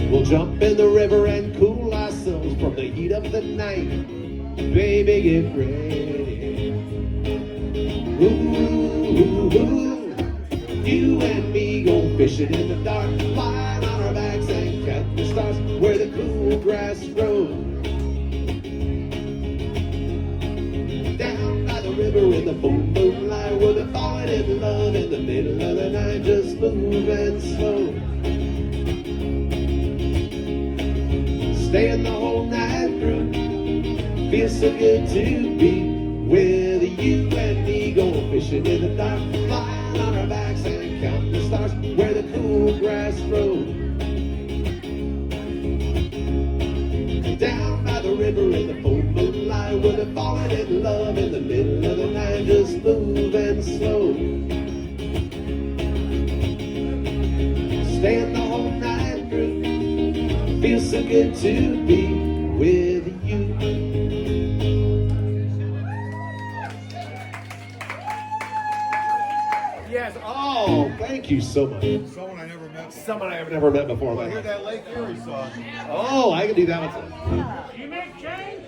We'll jump in the river and cool ourselves from the heat of the night. Baby, get ready. Ooh, ooh, you and me go fishing in the dark, lying on our backs and count the stars where the cool grass grows. Down by the river in the full moonlight, where they're falling in love in the middle of the night, just moving slow. Staying the whole night through, feels so good to be with you and me, going fishing in the dark, lying on our backs and counting the stars where the cool grass grows. Down by the river in the full moonlight, where they're falling in love in the middle of the night, just moving slow. Staying the whole night through, feels so good to be with you. Yes, oh, thank you so much. Someone I never met. Someone I have never met before. I hear that Lake Erie song. Oh, I can do that one. You make change?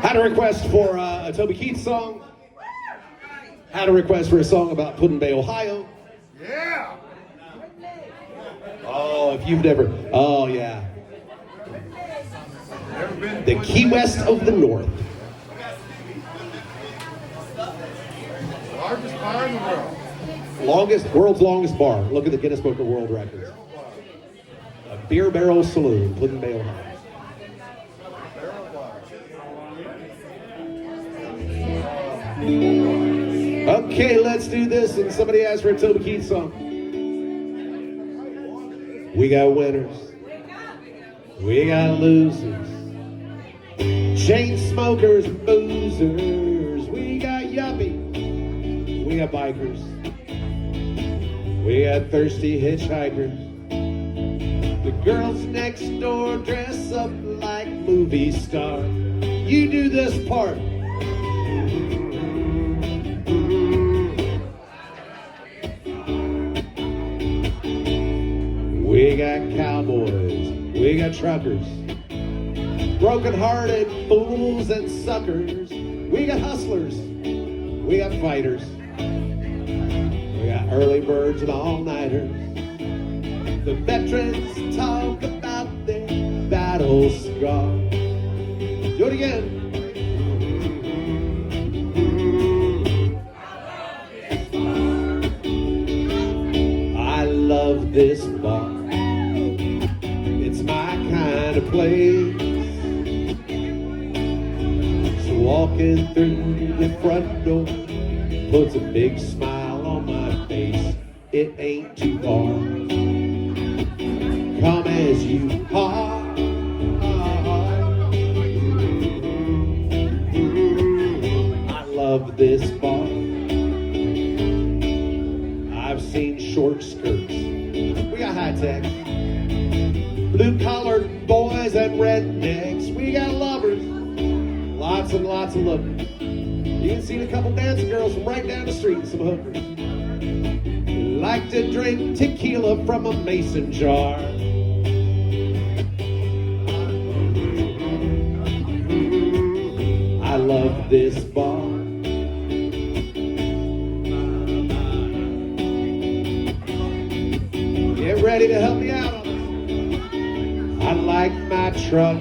Had a request for a Toby Keith song. Had a request for a song about Put-in-Bay, Ohio. Yeah. Oh, if you've never, oh yeah. Never been The Key West of the North. largest bar in the world. World's longest bar. Look at the Guinness Book of World Records. A Beer Barrel Saloon, Put-in-Bay, Ohio. Okay, let's do this. And somebody asked for a Toby Keith song. We got winners. We got losers. Chain smokers and boozers. We got yuppies. We got bikers. We got thirsty hitchhikers. The girls next door dress up like movie stars. You do this part. We got cowboys, we got truckers, broken-hearted fools and suckers. We got hustlers, we got fighters, we got early birds and all-nighters. The veterans talk about their battle scars. Do it again. I love this bar. It's my kind of place. So walking through the front door puts a big smile on my face. It ain't too far. Come as you are. I love this bar. I've seen short skirts. We got high tech. Blue-collared boys and rednecks. We got lovers. Lots and lots of lovers. You can see a couple dancing girls from right down the street, some hookers. like to drink tequila from a mason jar. I love this bar. Get ready to help me out on this. I like my truck.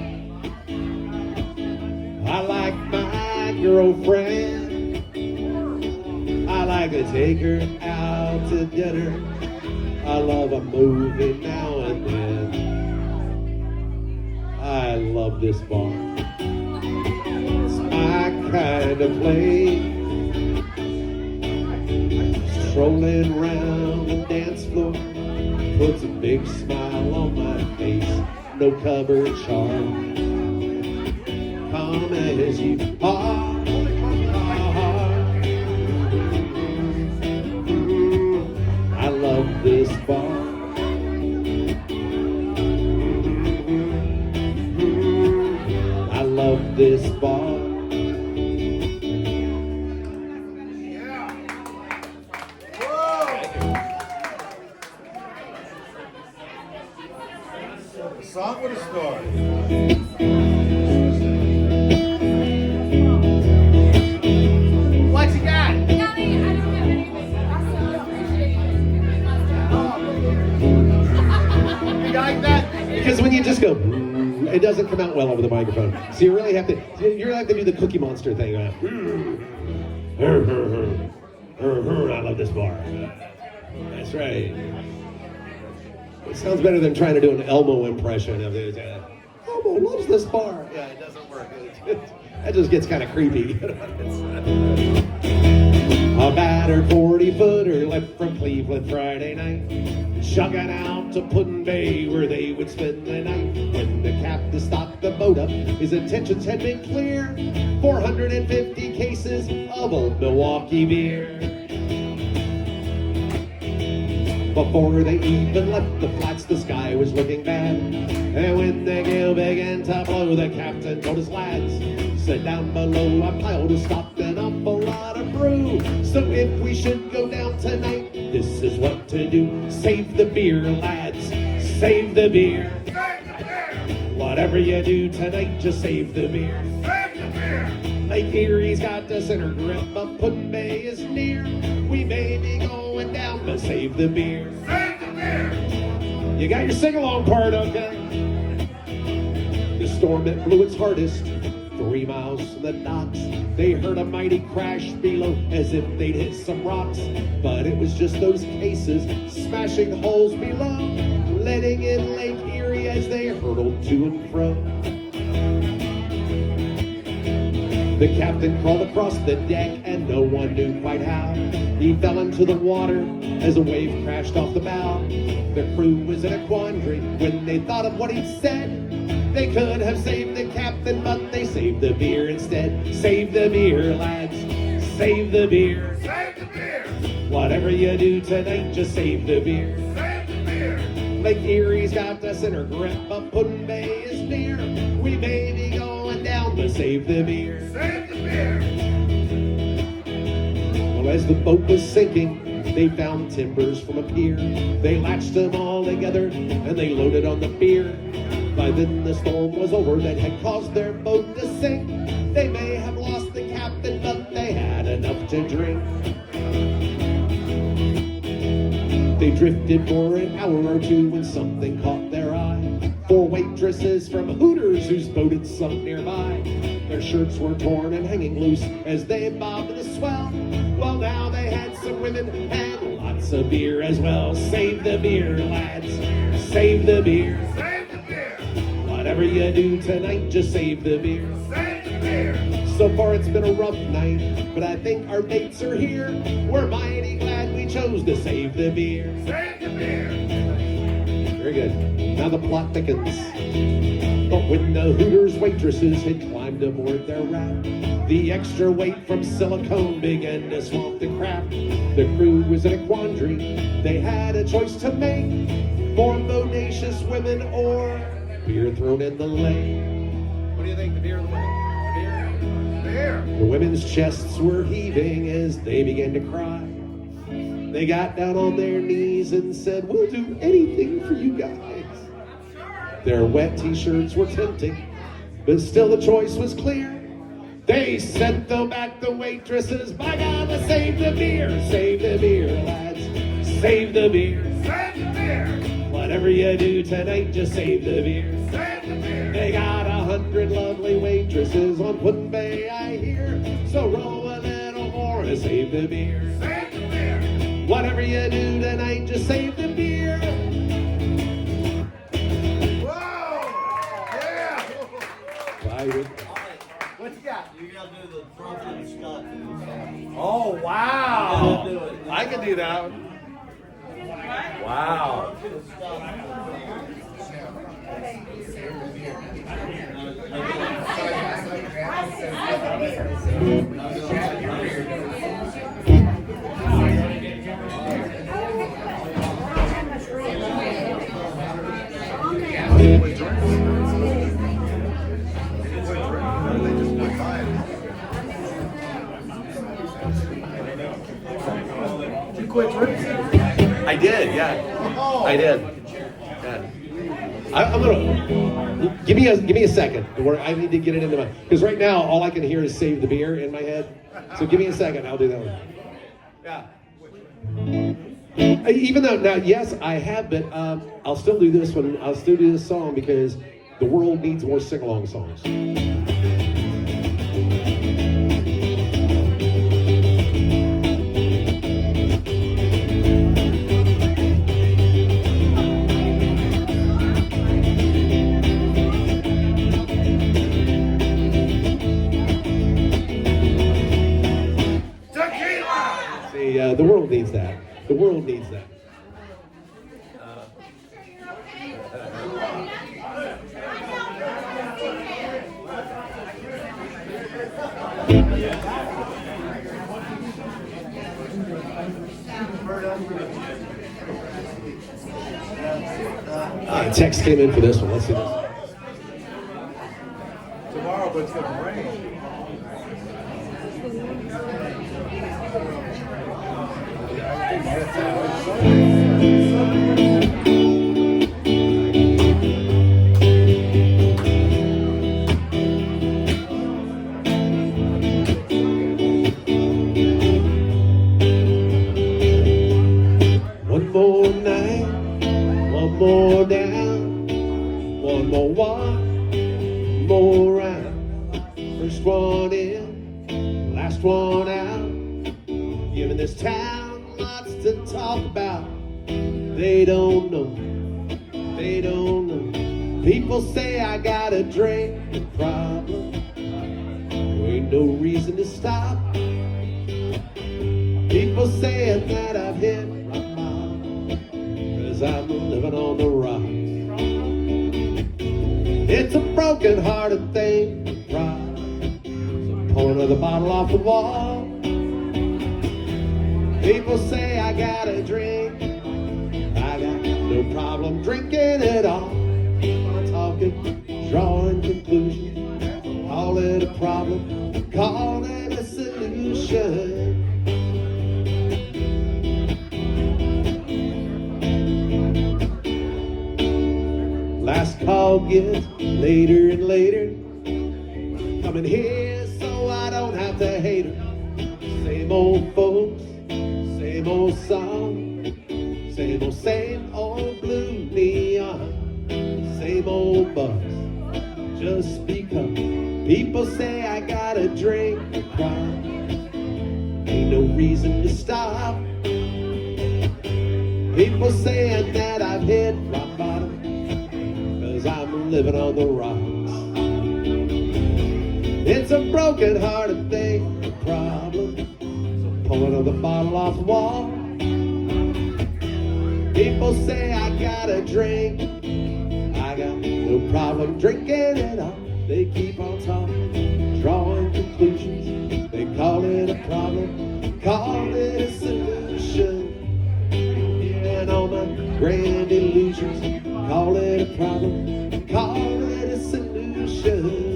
I like my girlfriend. I like to take her out to dinner. I love a movie now and then. I love this bar. It's my kind of place. Strolling around the dance floor puts a big smile on my face. No cover charm. Come as you are. I love this bar. I love this bar. A song with a story. What you got? I don't have anything. I so appreciate it. You like that? Because when you just go, it doesn't come out well over the microphone. So you really have to do the Cookie Monster thing. I love this bar. That's right. It sounds better than trying to do an Elmo impression of it. Elmo loves this bar. Yeah, it doesn't work. That just gets kind of creepy. A battered 40-footer left from Cleveland Friday night, chugging out to Puddin' Bay where they would spend the night. When the captain stopped the boat up, his intentions had been clear. 450 cases of old Milwaukee beer. Before they even left the flats, the sky was looking bad. And when the gale began to blow, the captain told his lads, sit down below, a pile to stop an awful lot of brew. So if we should go down tonight, this is what to do. Save the beer, lads, save the beer. Whatever you do tonight, just save the beer. Lake Erie's got us in her grip, but Puddin' Bay is near. We may be going down, but save the beer. Save the beer. You got your sing-along part, okay? The storm that blew its hardest 3 miles from the docks. They heard a mighty crash below as if they'd hit some rocks. But it was just those cases smashing holes below, letting in Lake Erie as they hurtled to and fro. The captain crawled across the deck and no one knew quite how. He fell into the water as a wave crashed off the bow. The crew was in a quandary when they thought of what he'd said. They could have saved the captain, but they saved the beer instead. Save the beer, lads, save the beer. Save the beer. Whatever you do tonight, just save the beer. Save the beer. Lake Erie's got us in her grip, but Puddin' Bay is near. We may be going down, but save the beer. Save the beer. Well, as the boat was sinking, they found timbers from a pier. They latched them all together and they loaded on the beer. By then the storm was over that had caused their boat to sink. They may have lost the captain, but they had enough to drink. They drifted for an hour or two when something caught their eye. 4 waitresses from Hooters whose boat had sunk nearby. Their shirts were torn and hanging loose as they bobbed in the swell. Well, now they had some women and lots of beer as well. Save the beer, lads, save the beer. Save the beer. Whatever you do tonight, just save the beer. Save the beer. So far it's been a rough night, but I think our mates are here. We're mighty glad we chose to save the beer. Save the beer. Very good. Now the plot thickens. But when the Hooters waitresses had climbed aboard their raft, the extra weight from silicone began to swamp the craft. The crew was in a quandary. They had a choice to make. 4 bodacious women or beer thrown in the lake. What do you think, the beer or the women? Beer. The women's chests were heaving as they began to cry. They got down on their knees and said, we'll do anything for you guys. Their wet t-shirts were tempting, but still the choice was clear. They sent back the waitresses, by God, let's save the beer, lads, save the beer. Save the beer. Whatever you do tonight, just save the beer. Save the beer. They got 100 lovely waitresses on Puddin' Bay, I hear. So roll a little more and save the beer. Save the beer. Whatever you do tonight, just save the beer. Whoa! Yeah! Right. What you got? You gotta do the trumpet and Scott. Oh, You wow. gotta do it. I can do that one. Wow. I did, yeah. I did. Yeah. I'm gonna give me a second. Where I need to get it into my, because right now all I can hear is "save the beer" in my head. So give me a second. I'll do that one. Yeah. Even though now, yes, I have, but I'll still do this one. I'll still do this song because the world needs more sing-along songs. Tequila. See, the world needs that. The world needs that. Text came in for this one. Let's see this. Tomorrow, but it's gonna rain. One more night, one more down, one more walk, more round. First one in, last one out. Giving this town lots to talk about. They don't know, they don't know. People say I got a drinking problem. There ain't no reason to stop. People saying that I've hit rock bottom, 'cause I'm living on the rocks. It's a broken-hearted thing to cry. So pour another bottle off the wall. People say I got a drink. I got no problem drinking it all. Talking, drawing conclusions. Call it a problem, call it a solution. Last call gets later and later. Coming here so I don't have to hate her. Same old folks, same old song, same old blue neon, same old bus. Just because people say I gotta drink or cry, ain't no reason to stop. People saying that I've hit rock bottom, 'cause I'm living on the rocks. It's a broken-hearted thing, a problem. So pull another bottle off the wall. People say I gotta drink. I got no problem drinking it all. They keep on talking, drawing conclusions. They call it a problem, call it a solution. And all my grand illusions, call it a problem, call it a solution.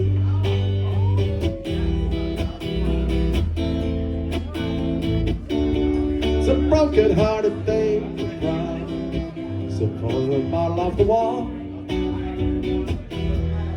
It's a broken-hearted baby cry. So pull the bottle off the wall.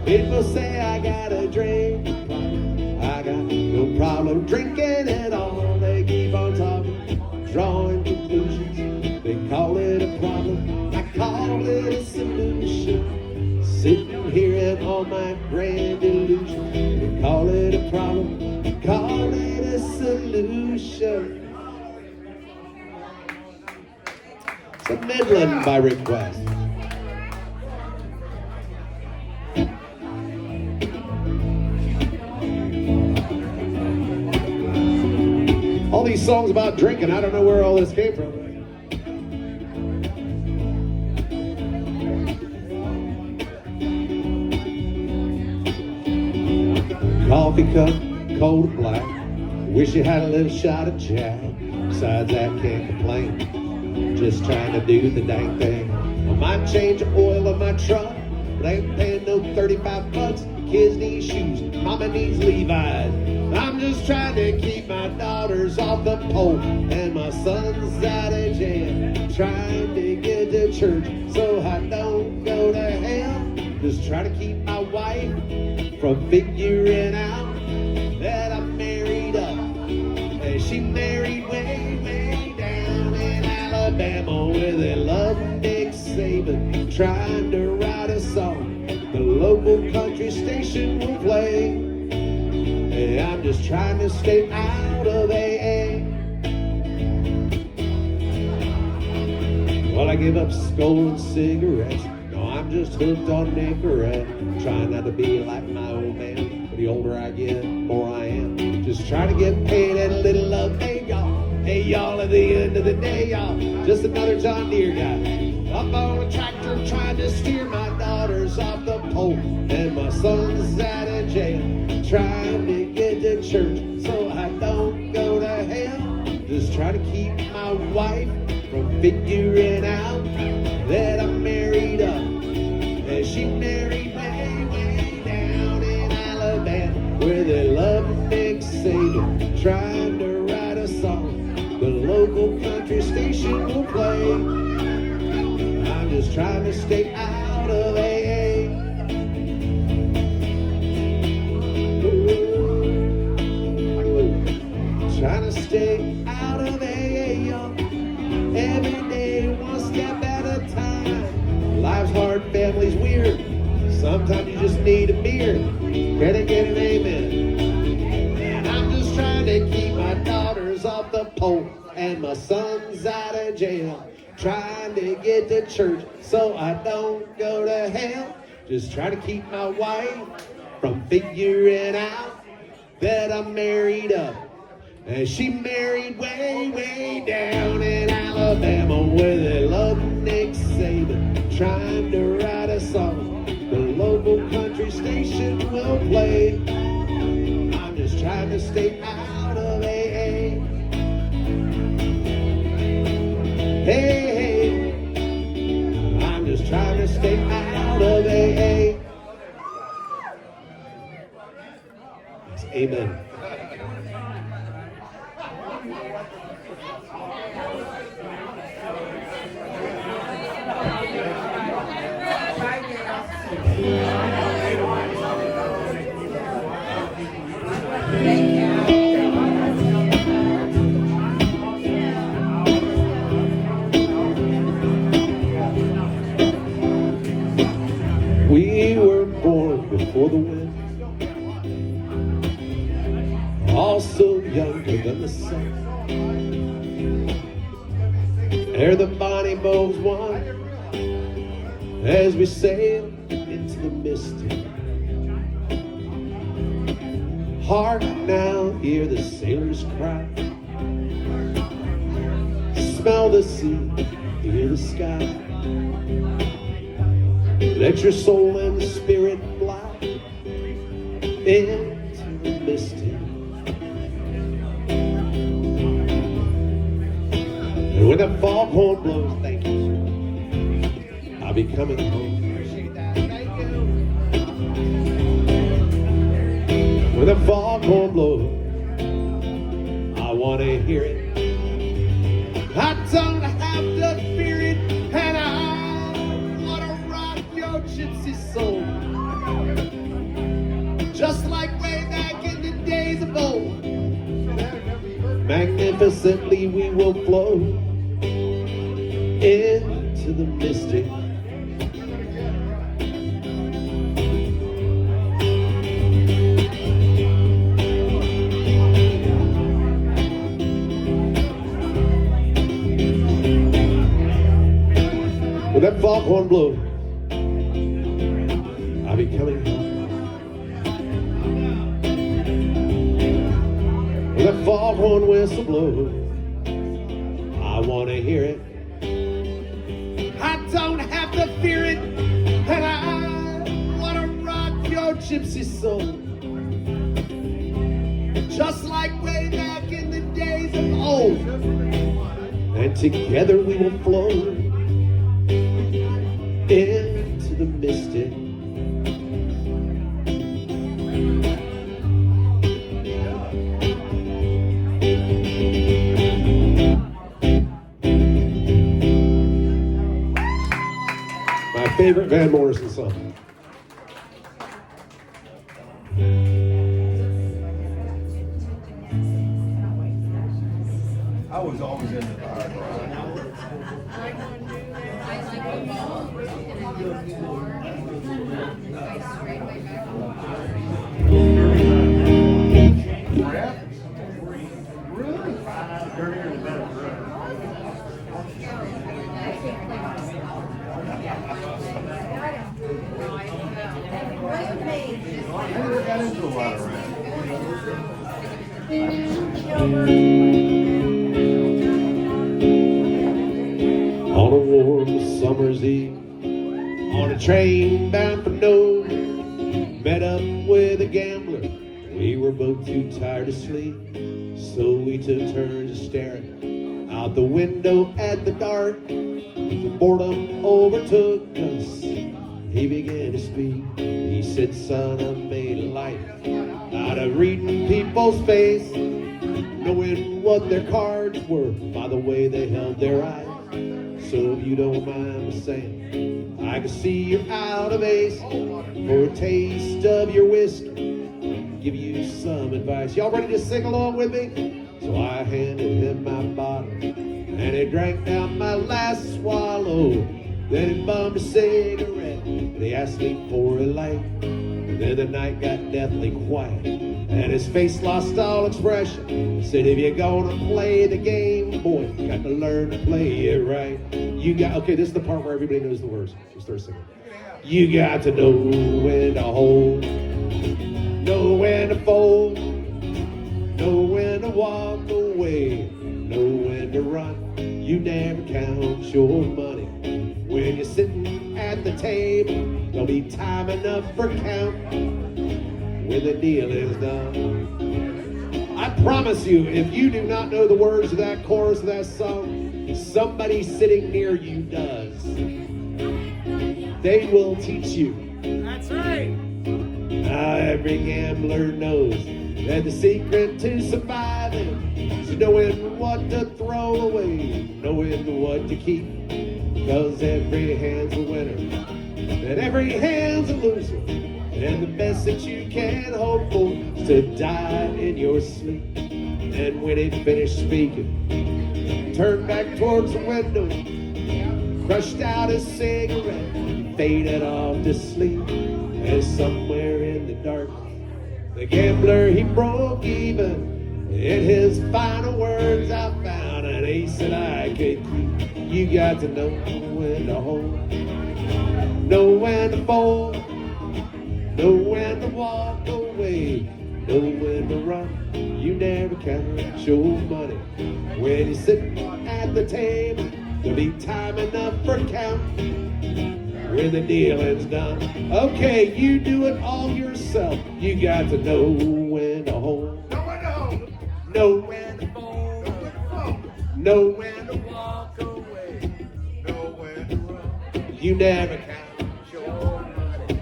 People say I got a drink problem. I got no problem drinking at all. They keep on talking, drawing conclusions. They call it a problem. I call it a solution. Sitting here in all my grand illusion. They call it a problem. I call it a solution. It's a Midland by request. All these songs about drinking, I don't know where all this came from. Coffee cup, cold black. Wish you had a little shot of Jack. Besides that, can't complain. Just trying to do the dang thing. I might change the oil on my truck, but I ain't paying no 35 bucks. Kids need shoes, mama needs Levi's. I'm just trying to keep my daughters off the pole and my son's out of jail. Trying to get to church so I don't go to hell. Just trying to keep my wife from figuring out that I'm married up. And she married way, way down in Alabama where they love Nick Saban. Trying to write a song the local country station will play. Hey, I'm just trying to stay out of AA. Well, I give up Skoal and cigarettes. No, I'm just hooked on Nicorette. Trying not to be like my old man. But the older I get, the more I am. Just trying to get paid at a little love. Hey, y'all. Hey, y'all, at the end of the day, y'all. Just another John Deere guy. Up on a tractor trying to steer my daughters off the pole. And my son's out of jail. Trying to get to church so I don't go to hell. Just trying to keep my wife from figuring out that I'm married up. And she married way, way down in Alabama where they love Nick Saban. Trying to write a song the local country station will play. I'm just trying to stay out of AA. Trying to stay out of AA, y'all. Every day, one step at a time. Life's hard, family's weird. Sometimes you just need a beer. Can I get an amen? And I'm just trying to keep my daughters off the pole and my son's out of jail. Trying to get to church so I don't go to hell. Just trying to keep my wife from figuring out that I'm married up. And she married way, way down in Alabama where they love Nick Saban. Trying to write a song the local country station will play. I'm just trying to stay out of AA. Hey, I'm just trying to stay out of AA. Yes, amen. We were born before the wind, also younger than the sun. Ere the bonnie moves one, as we sail into the misty. Hark now, hear the sailors cry. Smell the sea, hear the sky. Let your soul and spirit fly into the misty. And when the foghorn blows, thank you, I'll be coming home. Appreciate that. Thank you. When the foghorn blows, I want to hear it. I Magnificently we will flow into the mystic. When that foghorn blows, I'll be coming home. When that foghorn whistle blows, I want to hear it. I don't have to fear it, and I want to rock your gypsy soul. Just like way back in the days of old. And together we will float into the mystic. My favorite Van Morrison song. I was always into the hard rock. Rap? Really? Dirtier the better. I never got into a lot of rap. On a warm summer's eve, on a train bound for nowhere, met up with a gambler. We were both too tired to sleep, so we took turns staring out the window at the dark. The boredom overtook us. He began to speak. He said, "Son, I made a life out of reading people's face, knowing what their cards were by the way they held their eyes. So if you don't mind me saying, I can see you're out of ace. For a taste of your whiskey, give you some advice." Y'all ready to sing along with me? So I handed him my bottle, and he drank down my last swallow. Then he bummed a cigarette, and he asked me for a light. And then the night got deathly quiet, and his face lost all expression. He said, "If you're gonna play the game, boy, you got to learn to play it right. You got," okay, this is the part where everybody knows the words. Just start singing. "You got to know when to hold, know when to fold, know when to walk away, know when to run. You never count your money when you're sitting at the table. There'll be time enough for count when the deal is done." I promise you, if you do not know the words of that chorus of that song, somebody sitting near you does. They will teach you. That's right. Now every gambler knows that the secret to surviving is knowing what to throw away, knowing what to keep. Cause every hand's a winner, and every hand's a loser. And the best that you can hope for is to die in your sleep. And when he finished speaking, turned back towards the window, crushed out his cigarette, faded off to sleep. And somewhere in the dark, the gambler, he broke even. In his final words I found an ace that I could keep. You got to know when to hold, know when to fold, know when to walk away, know when to run. You never count your money when you're sitting at the table. There'll be time enough for count when the dealing's done. Okay, you do it all yourself. You got to know when to hold, know when to fold, know when to walk away, know when to run. You never count your money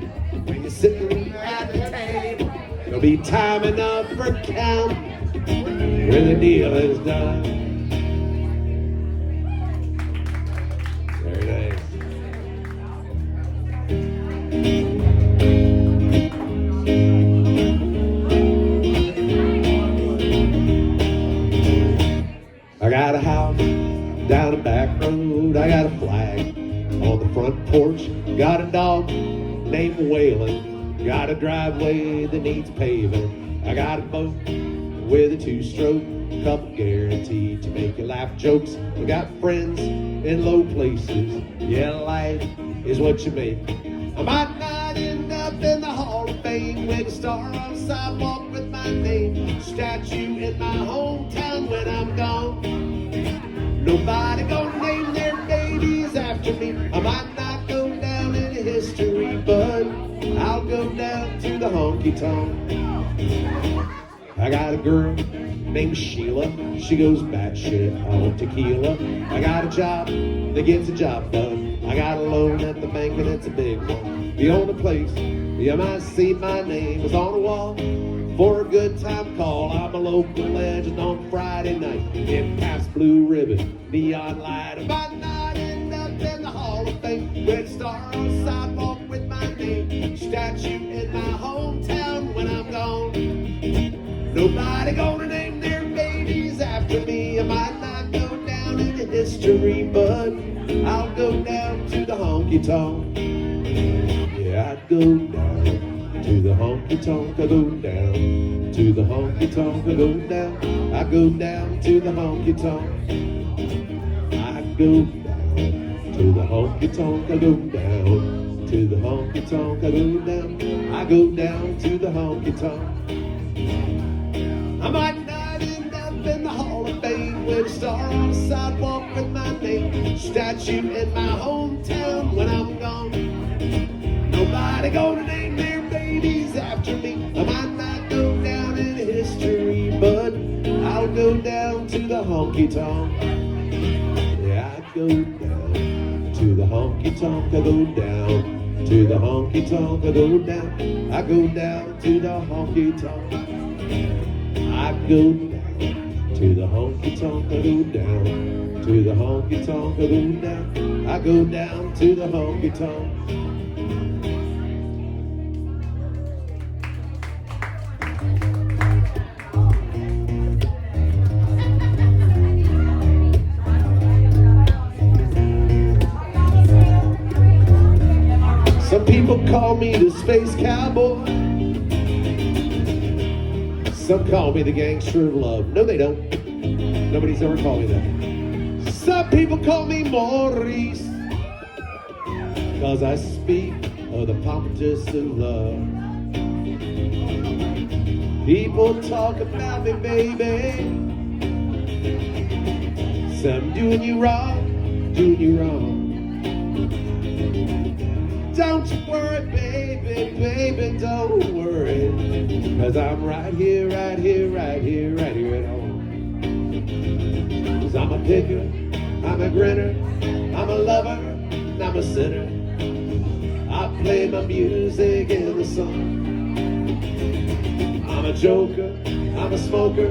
when you're sitting at the table. There'll be time enough for count when the deal is done. Very nice. dog named Waylon. Got a driveway that needs paving. I got a boat with a two-stroke, couple guaranteed to make you laugh jokes. I got friends in low places. Yeah, life is what you make. I might not end up in the Hall of Fame with a star on the sidewalk with my name, statue in my hometown when I'm gone. Nobody gonna name their babies after me. I might not go down in history, but I'll go down to the honky-tonk. I got a girl named Sheila. She goes batshit on tequila. I got a job that gets the job done. I got a loan at the bank and it's a big one. The only place you might see my name is on the wall for a good time call. I'm a local legend on Friday night. It past blue ribbon, neon light. I might not end up in the Hall of Fame, red star on the sidewalk with my name, statue in my hometown when I'm gone. Nobody gonna name their babies after me. I might not go down in history, but I'll go down to the honky-tonk. Yeah, I'd go down to the honky-tonk. I go down to the honky-tonk. I go down. I go down to the honky-tonk. I go down to the honky-tonk. I go down to the honky-tonk. I go down. I go down to the honky-tonk. I might not end up in the Hall of Fame with a star on the sidewalk with my name, statue in my hometown when I'm gone. Nobody gonna name their babies after me. I might not go down in history, but I'll go down to the honky-tonk. Yeah, I go down to the honky-tonk. I go down to the honky-tonk. I go down. I go down to the honky-tonk. I go down to the honky-tonk. I go down to the honky-tonk. I go down. I go down to the honky-tonk. Some people call me the space cowboy. Some call me the gangster of love. No, they don't. Nobody's ever called me that. Some people call me Maurice, cause I speak of the pompous of love. People talk about me, baby. Some doing you wrong, doing you wrong. Don't you worry, baby, baby, don't worry. Cause I'm right here, right here, right here, right here at home. Cause I'm a picker, I'm a grinner, I'm a lover, and I'm a sinner. I play my music in the sun. I'm a joker, I'm a smoker,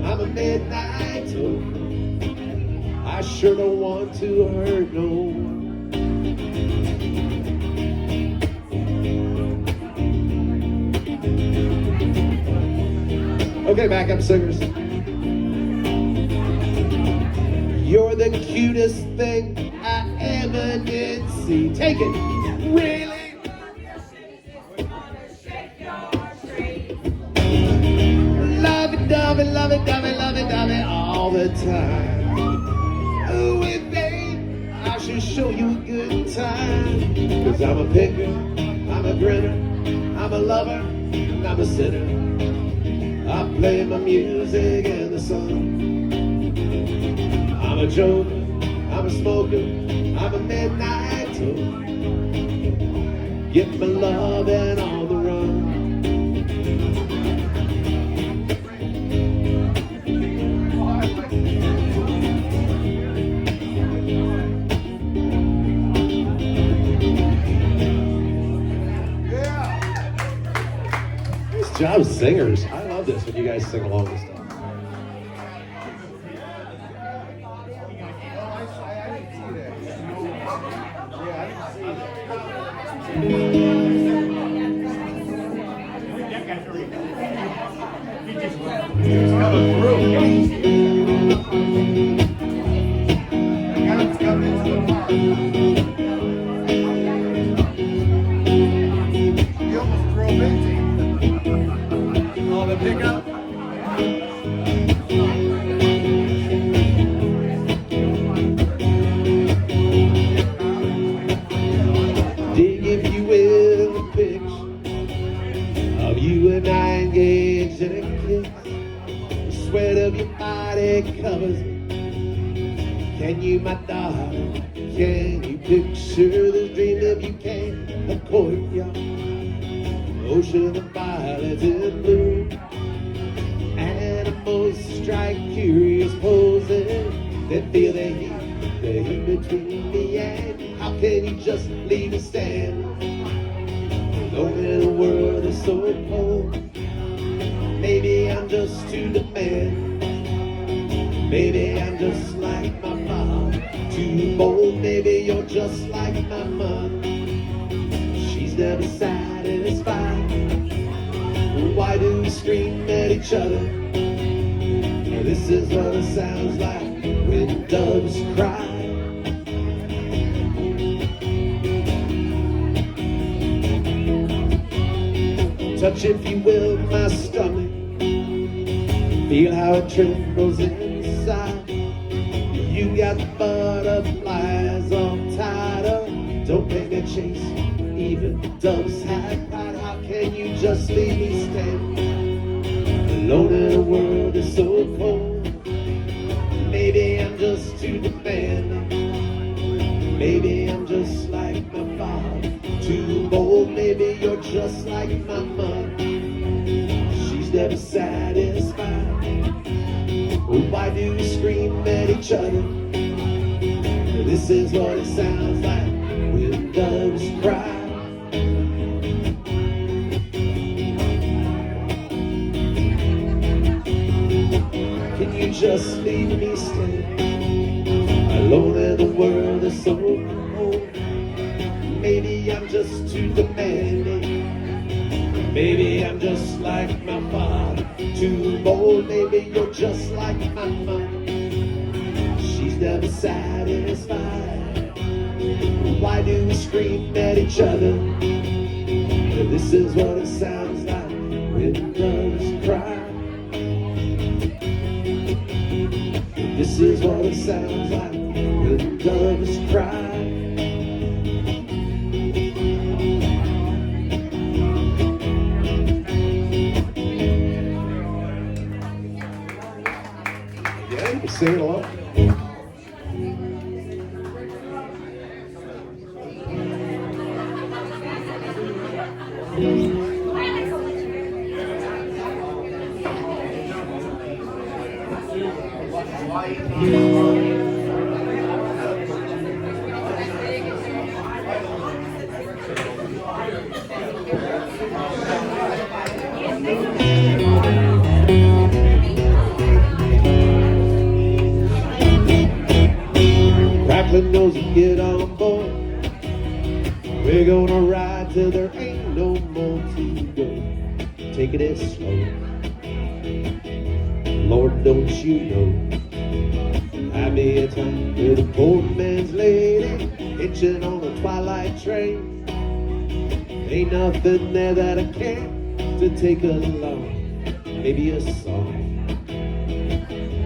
I'm a midnight toker. I sure don't want to hurt no one. Okay, backup singers. You're the cutest thing I ever did see. Take it. Really? Lovey-dovey, lovey-dovey, lovey-dovey all the time. Ooh, babe, I should show you a good time. Cause I'm a picker, I'm a grinner, I'm a lover, and I'm a sinner. I play my music in the sun. I'm a joker, I'm a smoker, I'm a midnight toker. Get my lovin' on the run. Nice job, singers. I love this when you guys sing along with stuff. It's coming through. It's coming into the park. Dig, if you will, a picture of you and I engaged in a kiss. The sweat of your body covers me. Can you, my darling, can you picture this dream if you can? A courtyard, ocean of violets in bloom. Animals strike curious poses. They feel the heat between me and you. How can you just leave me standing alone in a world that's so cold? Maybe I'm just too demanding. Maybe I'm just like my father, too bold. Maybe you're just like my mother. She's never satisfied. Why do we scream at each other? This is what it sounds like when doves cry. Touch, if you will, my stomach. Feel how it trembles inside. You got butterflies all tied up. Don't make me chase you. Even doves have pride. How can you just leave me standing alone in a world that's so cold? Maybe I'm just too demanding. Maybe I'm just like my father, too bold. Maybe you're just like my mother. She's never satisfied. Why do we scream at each other? This is what it sounds like when doves cry. Can you just leave me standing alone in the world that's so cold? Maybe I'm just too demanding. Maybe I'm just like my father, too bold. Maybe you're just like my mother. She's never satisfied. Why do we scream at each other? This is what it sounds like when doves cry. This is what it sounds like when doves cry. Yeah, you can sing it along. Crackling nose and get on board. We're gonna ride till there ain't no more to go. Taking it slow. Lord, don't you know, I be a time with a poor man's lady, hitching on a twilight train. Ain't nothing there that I can't to take along. Maybe a song,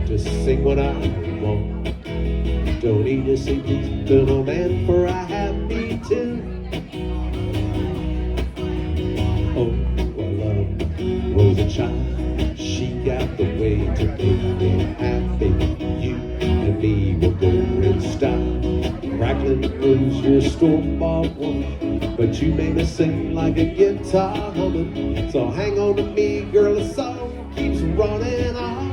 just sing what I want. Don't need to say please to no man, for I have me too. Oh, I love was a child. She got the way to make me happy. You and me will go in style. Crackling rose, you're a store-bought woman, but you made me sing like a guitar humming. So hang on to me, girl, the song keeps running on.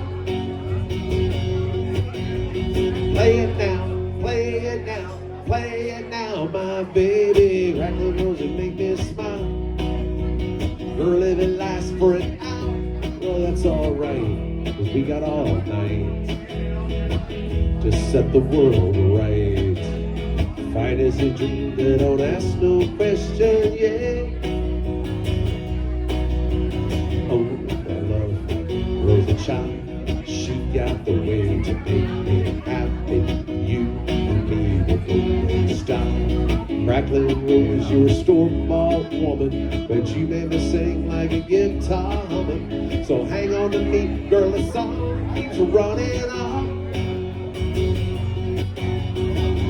Play it now, play it now, play it now, my baby. Crackling rose, you make me smile. Girl, if it lasts for an hour, well, that's alright, 'cause we got all night to set the world right. Fine as a dream that don't ask no question, yeah. Oh, I love Rosa Child. She got the way to make me happy. You and me will go in style. Crackling rose, you're a store-bought woman, but you made me sing like a guitar humming. So hang on to me, girl, the song starts running off.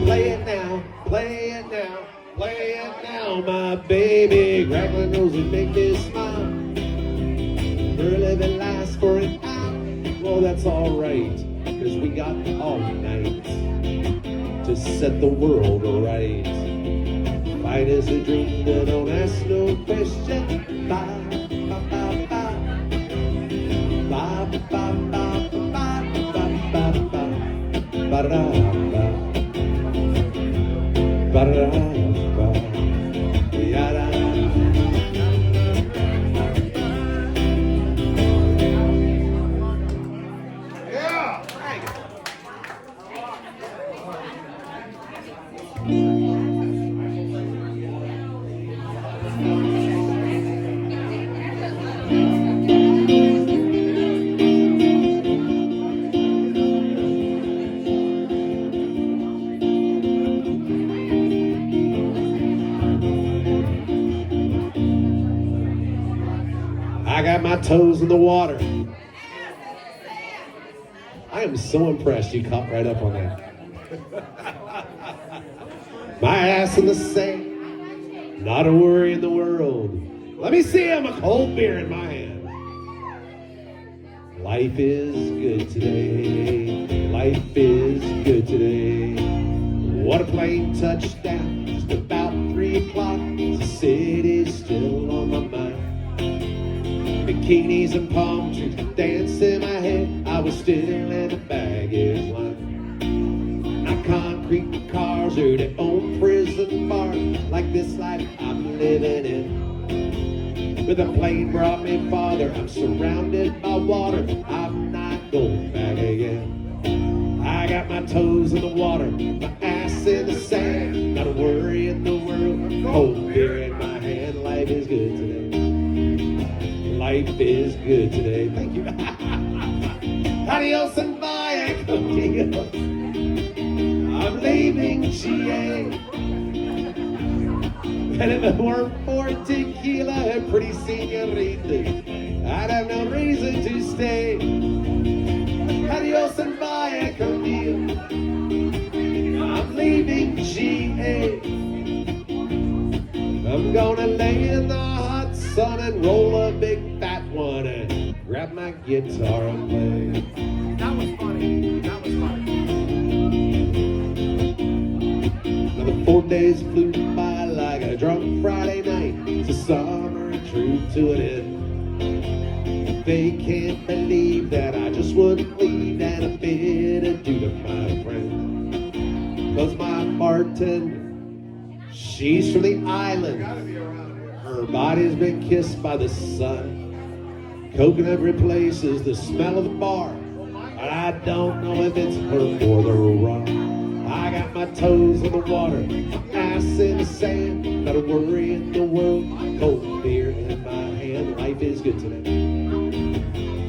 Play it now, play it now, play it now, my baby. Grappling nose and make me smile. Her living lasts for an hour. Well, that's alright, cause we got all night to set the world right. Fight is a dream that don't ask no question. Bye, bye, bye, bye. Bye, bye, bye, bye, bye, bye, bye. Ba-da-da-ba. Ba-da-da-ba. Ya-da. Yeah. I got my toes in the water. I am so impressed you caught right up on that. My ass in the sand, not a worry in the world. Let me see him, a cold beer in my hand. Life is good today. Life is good today. What a plane touchdown, just about 3 o'clock. The city's still on my mind. Bikinis and palm trees dance in my head. I was still in the baggage line. Not concrete cars or their own prison bar, like this life I'm living in. But the plane brought me farther. I'm surrounded by water. I'm not going back again. I got my toes in the water, my ass in the sand. Not a worry in the world. Cold beer in my hand. Life is good today. Life is good today. Thank you. Adios and via con Dios. I'm leaving GA. And if it weren't for tequila and pretty senoritas, I'd have no reason to stay. Adios and via con Dios. I'm leaving GA. I'm gonna lay in the hot sun and roll a big fat one and grab my guitar and play. That was funny. That was funny. Another 4 days flew by like a drunk Friday night. It's a summer drew to an end. They can't believe that I just wouldn't leave and a bit of due to my friend. Cause my bartender, she's from the island. Gotta be around here. Her body's been kissed by the sun. Coconut replaces the smell of the bar. But I don't know if it's her or the rum. I got my toes in the water, my ass in the sand. Not a worry in the world, cold beer in my hand. Life is good today.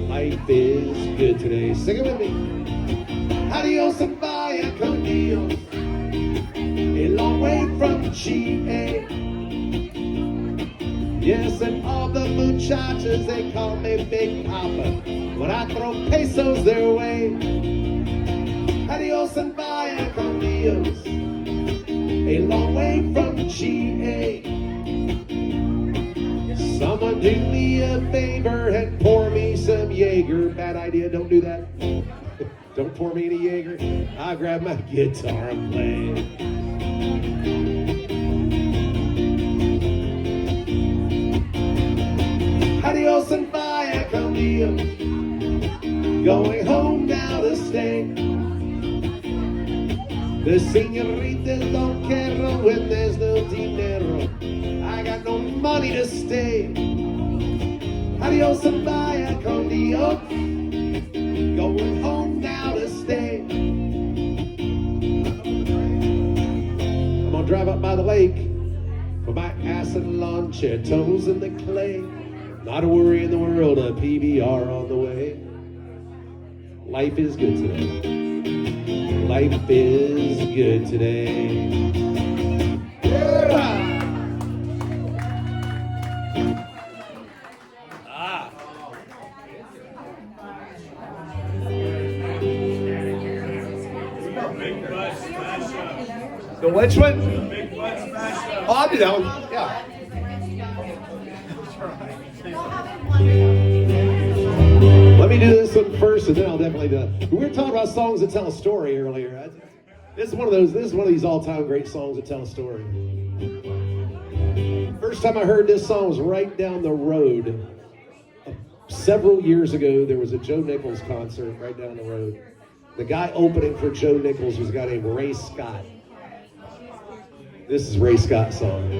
Life is good today. Sing it with me. Adios and via con Dios. A long way from GA. Yes, and all the muchachas, they call me Big Papa when I throw pesos their way. Adios and via con Dios. A long way from GA. Someone do me a favor and pour me some Jaeger. Bad idea, don't do that. Don't pour me any Jaeger. I'll grab my guitar and play. Adios and via con Dios. Going home now to stay. The senoritas don't care when there's no dinero. I got no money to stay. Adios and via con Dios. Going home now to stay. I'm gonna drive up by the lake for my ass and lawn chair, toes in the clay. Not a worry in the world, a PBR on the way. Life is good today. Life is good today. The which one? Big butt smash up. Oh, I'll do that one. Yeah. Let me do this one first, and then I'll definitely do it. We were talking about songs that tell a story earlier. This is one of those. This is one of these all-time great songs that tell a story. First time I heard this song was right down the road. Several years ago, there was a Joe Nichols concert right down the road. The guy opening for Joe Nichols was a guy named Ray Scott. This is Ray Scott's song.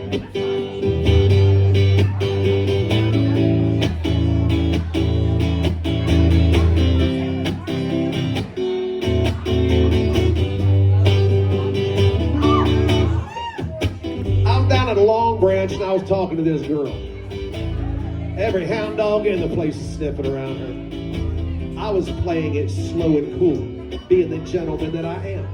I'm down at a Long Branch and I was talking to this girl. Every hound dog in the place is sniffing around her. I was playing it slow and cool, being the gentleman that I am.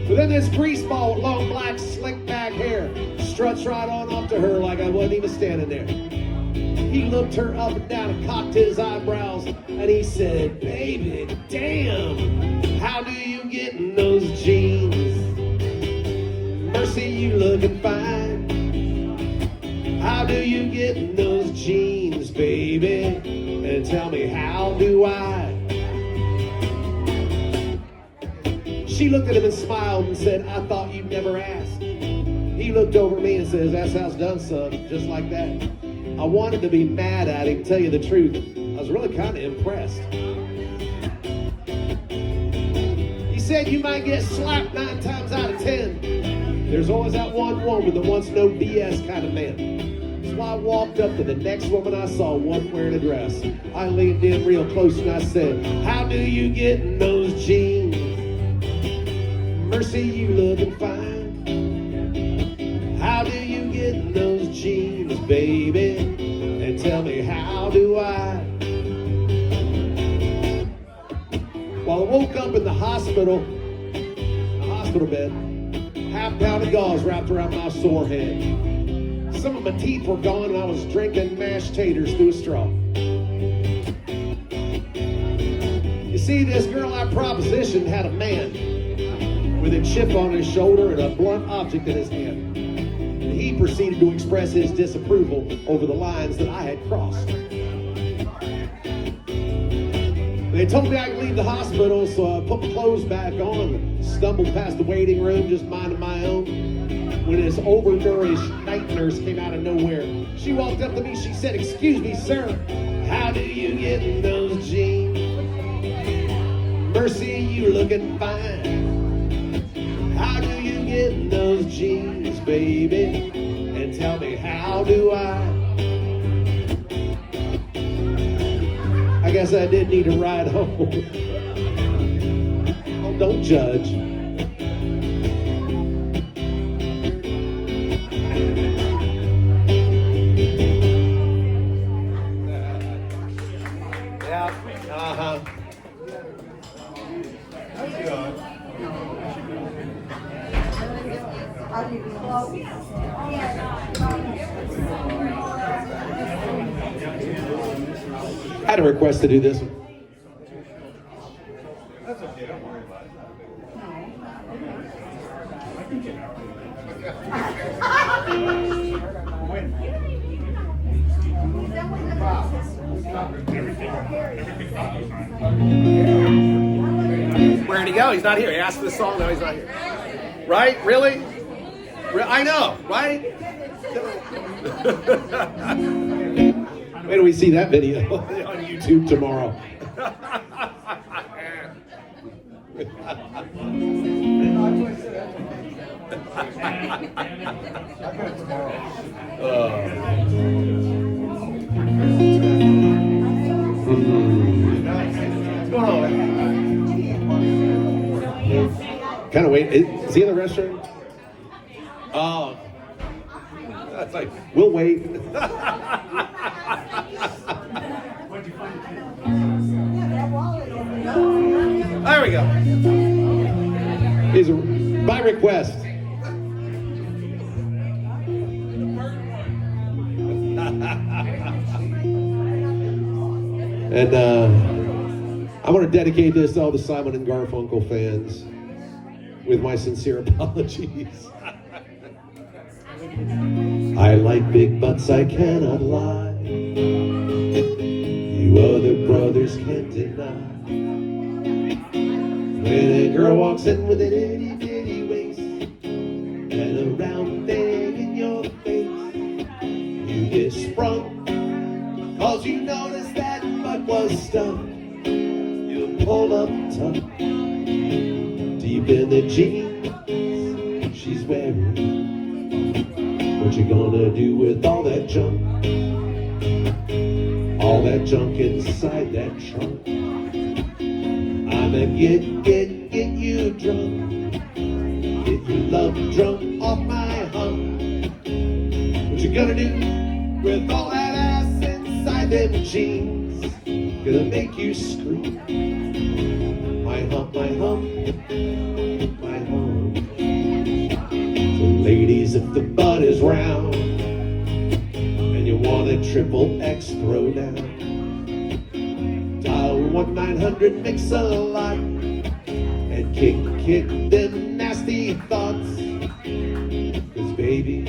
But then this greaseball with long black slick back hair struts right on up to her like I wasn't even standing there. He looked her up and down and cocked his eyebrows and he said, "Baby, damn, how do you get in those jeans? Mercy, you looking fine. How do you get in those jeans, baby? And tell me, how do I?" She looked at him and smiled and said, "I thought you'd never ask." He looked over at me and says, "That's how it's done, son," just like that. I wanted to be mad at him, tell you the truth. I was really kind of impressed. He said, "You might get slapped 9 times out of 10. There's always that one woman that wants no BS kind of man." So I walked up to the next woman I saw, one wearing a dress. I leaned in real close and I said, "How do you get in those jeans? Mercy, you looking fine. How do you get in those jeans, baby? And tell me, how do I?" Well, I woke up in the hospital bed, half-pound of gauze wrapped around my sore head. Some of my teeth were gone and I was drinking mashed taters through a straw. You see, this girl I propositioned had a man with a chip on his shoulder and a blunt object in his hand. And he proceeded to express his disapproval over the lines that I had crossed. They told me I could leave the hospital, so I put my clothes back on and stumbled past the waiting room, just minding my own, when this overnourished night nurse came out of nowhere. She walked up to me, she said, "Excuse me, sir, how do you get in those jeans? Mercy, you looking fine. How do you get in those jeans, baby? And tell me, how do I?" I guess I did need a ride home. Oh, don't judge. Yeah, uh-huh. I had a request to do this one. That's okay, don't worry about it. Where'd he go? He's not here. He asked for the song, now he's not here. Right? Really? I know, right? Wait till we see that video on YouTube tomorrow. What's going on? Kind of wait. Is he in the restaurant? Oh. That's like, we'll wait. There we go. Is by request. And I want to dedicate this to all the Simon and Garfunkel fans. with my sincere apologies. I like big butts, I cannot lie. You other brothers can't deny. When a girl walks in with an itty bitty waist and a round thing in your face, you get sprung, cause you notice that butt was stuck. You pull up tough, deep in the jeans she's wearing. What you gonna do with all that junk? All that junk inside that trunk. I'ma get you drunk. Get you love drunk off my hump. What you gonna do with all that ass inside them jeans? Gonna make you scream. My hump, my hump, my hump. So ladies, if the butt is round and you want a triple X throwdown, dial 1-900-MIX-A-LOT and kick them nasty thoughts. Cause baby,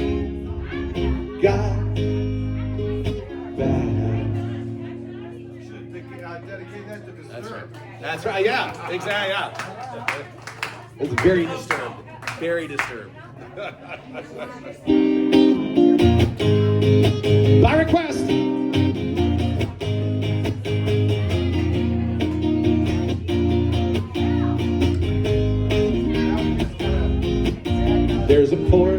got bad. Dedicate that to That's Disturbed. right. That's right. Yeah. Exactly. Yeah. It's very disturbed. Very disturbed. By request. There's a port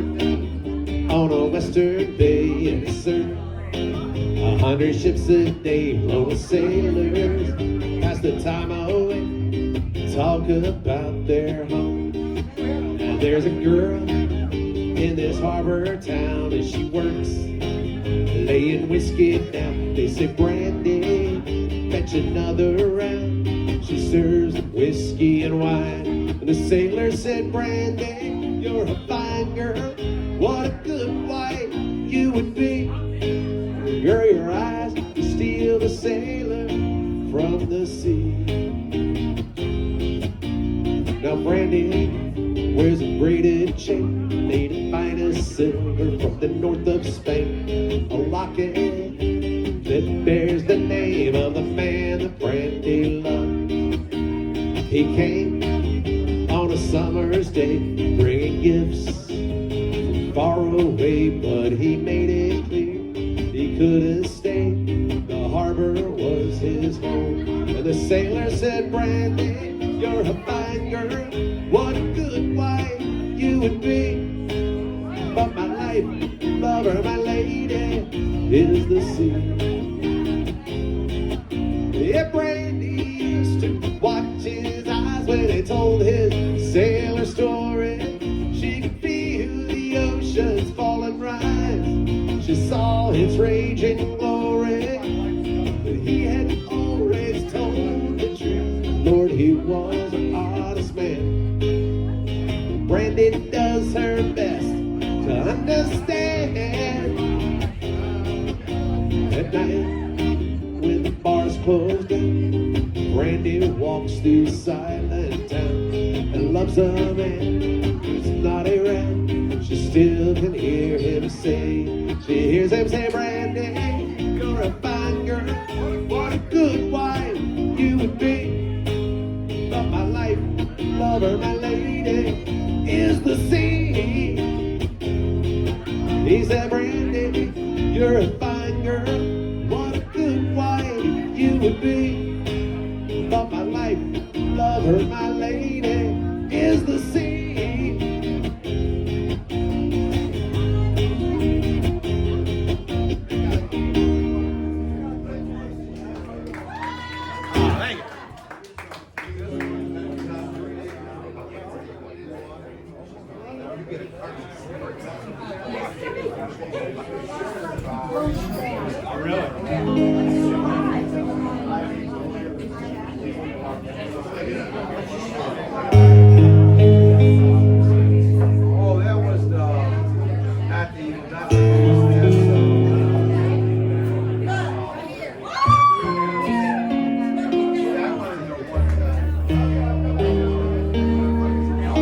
on a western bay and it's certain 100 ships a day load of sailors pass the time away, talk about their home. And there's a girl in this harbor town and she works laying whiskey down. They say, Brandy, fetch another round. She serves whiskey and wine. And the sailor said, Brandy, you're a fine girl. What a good wife you would be. Girl, your eyes to steal the sailor from the sea. Now Brandy wears a braided chain made of finest silver from the north of Spain. A locket that bears the name of the man that Brandy loved. He came on a summer's day bringing gifts from far away, but he made it clear he couldn't stay. The harbor was his home. And the sailor said, Brandy, you're a fine girl. What a good wife you would be. But my life, lover, my lady, is the sea. Yeah, Brandy used to watch his eyes when he told his sailor story. She could feel the oceans fall and rise. She saw its raging glory. But he had always told the truth. Lord, he was an honest man. Brandy does her best to understand. At night, when the bars close down, Brandy walks through silent town and loves a man who's not around. She still can hear him say, she hears him say, Brandy, you're a fine girl. What a good wife you would be. But my life, lover, my lady, is the sea. He said, Brandy, you're a fine girl. What a good wife you would be. But my life, lover, my lady, is the sea. Thank you. Oh, that was the, not the, that one is the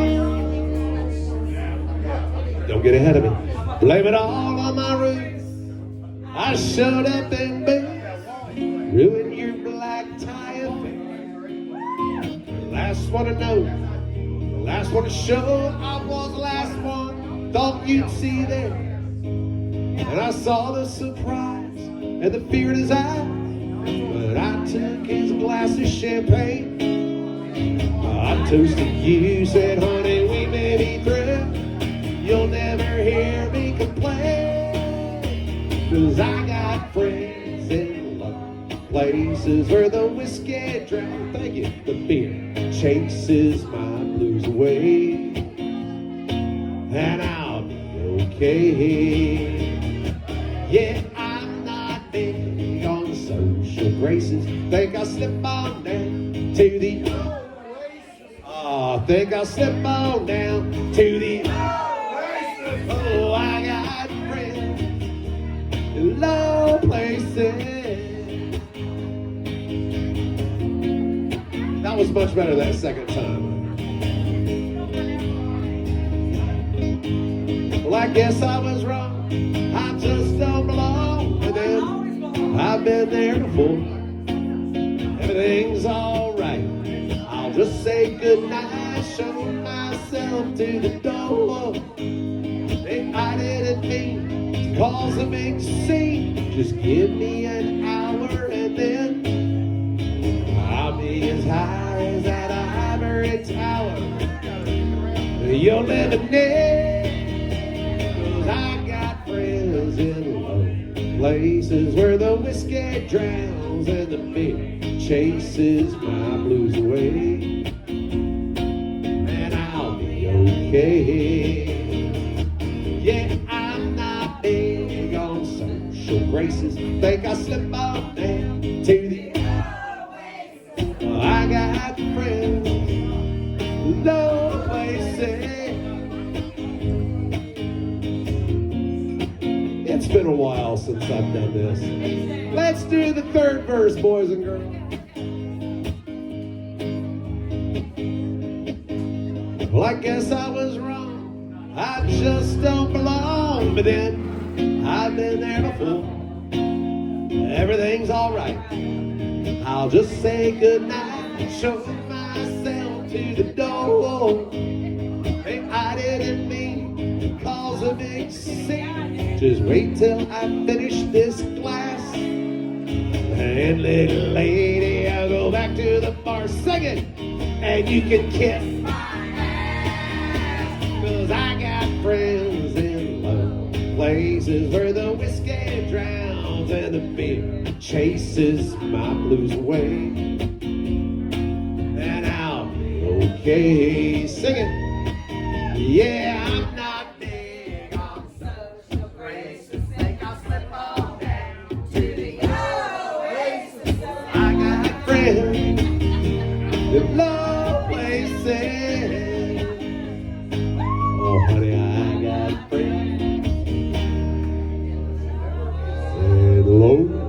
one, Blame it all on my roots. I showed up in boots, ruined your black tie affair. Last one to know, last one to show. I was the last one, thought you'd see there. And I saw the surprise and the fear in his eyes. But I took his glass of champagne. I toasted you, said, honey, we may be through. You'll never hear me complain. 'Cause I got friends in low places where the whiskey drowns. Thank you. The beer chases my blues away. And I'll be okay. Yeah, I'm not big on social graces. Think I'll slip on down to the think I'll slip on down to the oh, I got friends in low places. That was much better that second time. Well, I guess I was wrong. I just don't belong with them. I've been there before. Everything's all right. I'll just say goodnight, show myself to the door. I didn't mean to cause a big scene. Just give me an hour and then I'll be as high as that ivory tower you're living in. 'Cause I got friends in low places where the whiskey drowns and the beer chases my blues away. And I'll be okay. Yeah, I'm not big on social graces. Think I'll slip on down to the I got friends low places. It's been a while since I've done this. Let's do the third verse, boys and girls. Well, I guess I was wrong. I just don't belong. But then, I've been there before. Everything's all right. I'll just say goodnight, show myself to the door. Hey, I didn't mean to cause a big scene. Just wait till I finish this glass. And little lady, I'll go back to the bar, sing it, and you can kiss my ass. 'Cause I got friends in low places where the whiskey drowns and the beer chases my blues away. And I'll be okay. Sing it. Yeah, I'm not big on social graces. Think I'll slip on down to the oasis. I got friends in low places. Oh, honey, I got friends in low places.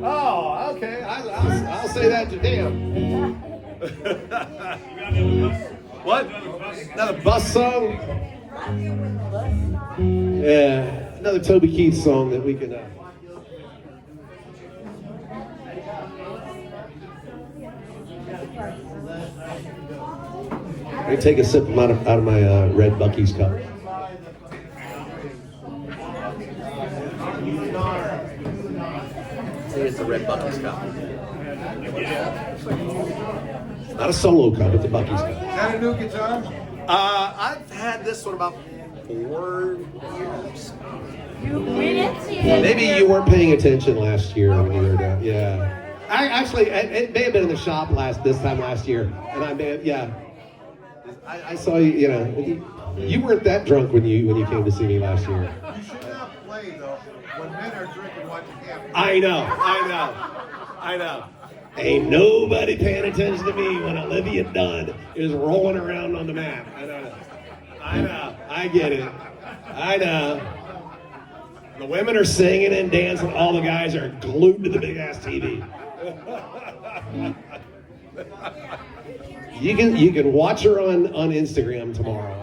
Oh, okay. I'll say that to damn. What? Another bus song? Yeah, another Toby Keith song that we can. Let me take a sip out of my red Buc-ee's cup. It's a red Buc-ee's cup. Not a solo cup, it's a Buc-ee's cup. Is that a new guitar? I've had this one about 4 years. Maybe you weren't paying attention last year when you were down. Yeah. It may have been in the shop this time last year, and I may have, yeah. I saw you. You know, you weren't that drunk when you came to see me last year. You should not play though when men are drinking watching him. I know. Ain't nobody paying attention to me when Olivia Dunn is rolling around on the mat. I know. I get it. I know. The women are singing and dancing. All the guys are glued to the big ass TV. You can watch her on Instagram tomorrow.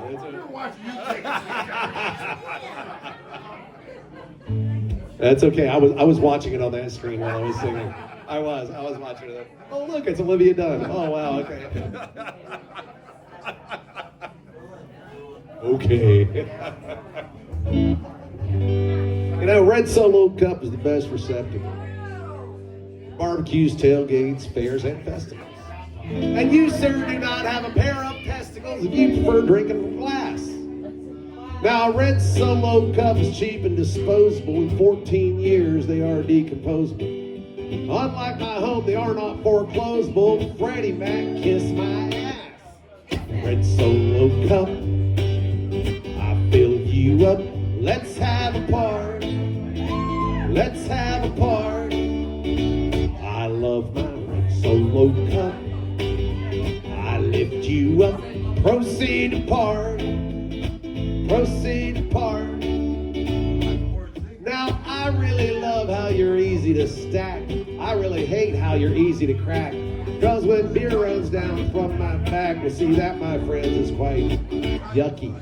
That's okay. I was watching it on that screen while I was singing. I was watching it. Oh look, it's Olivia Dunn. Oh wow, okay. Okay. You know, Red Solo Cup is the best receptacle. Barbecues, tailgates, fairs, and festivals. And you, sir, do not have a pair of testicles if you prefer drinking from glass. Now, Red Solo Cup is cheap and disposable. In 14 years, they are decomposable. Unlike my home, they are not foreclosable. Freddie Mac, kiss my ass. Red Solo Cup, I fill you up. Let's have a party. Let's have a party. I love my Red Solo Cup. I lift you up. Proceed to party. Proceed to party. Now, I really love how you're easy to stack. I really hate how you're easy to crack. Because when beer runs down from my back, well, see, that, my friends, is quite yucky.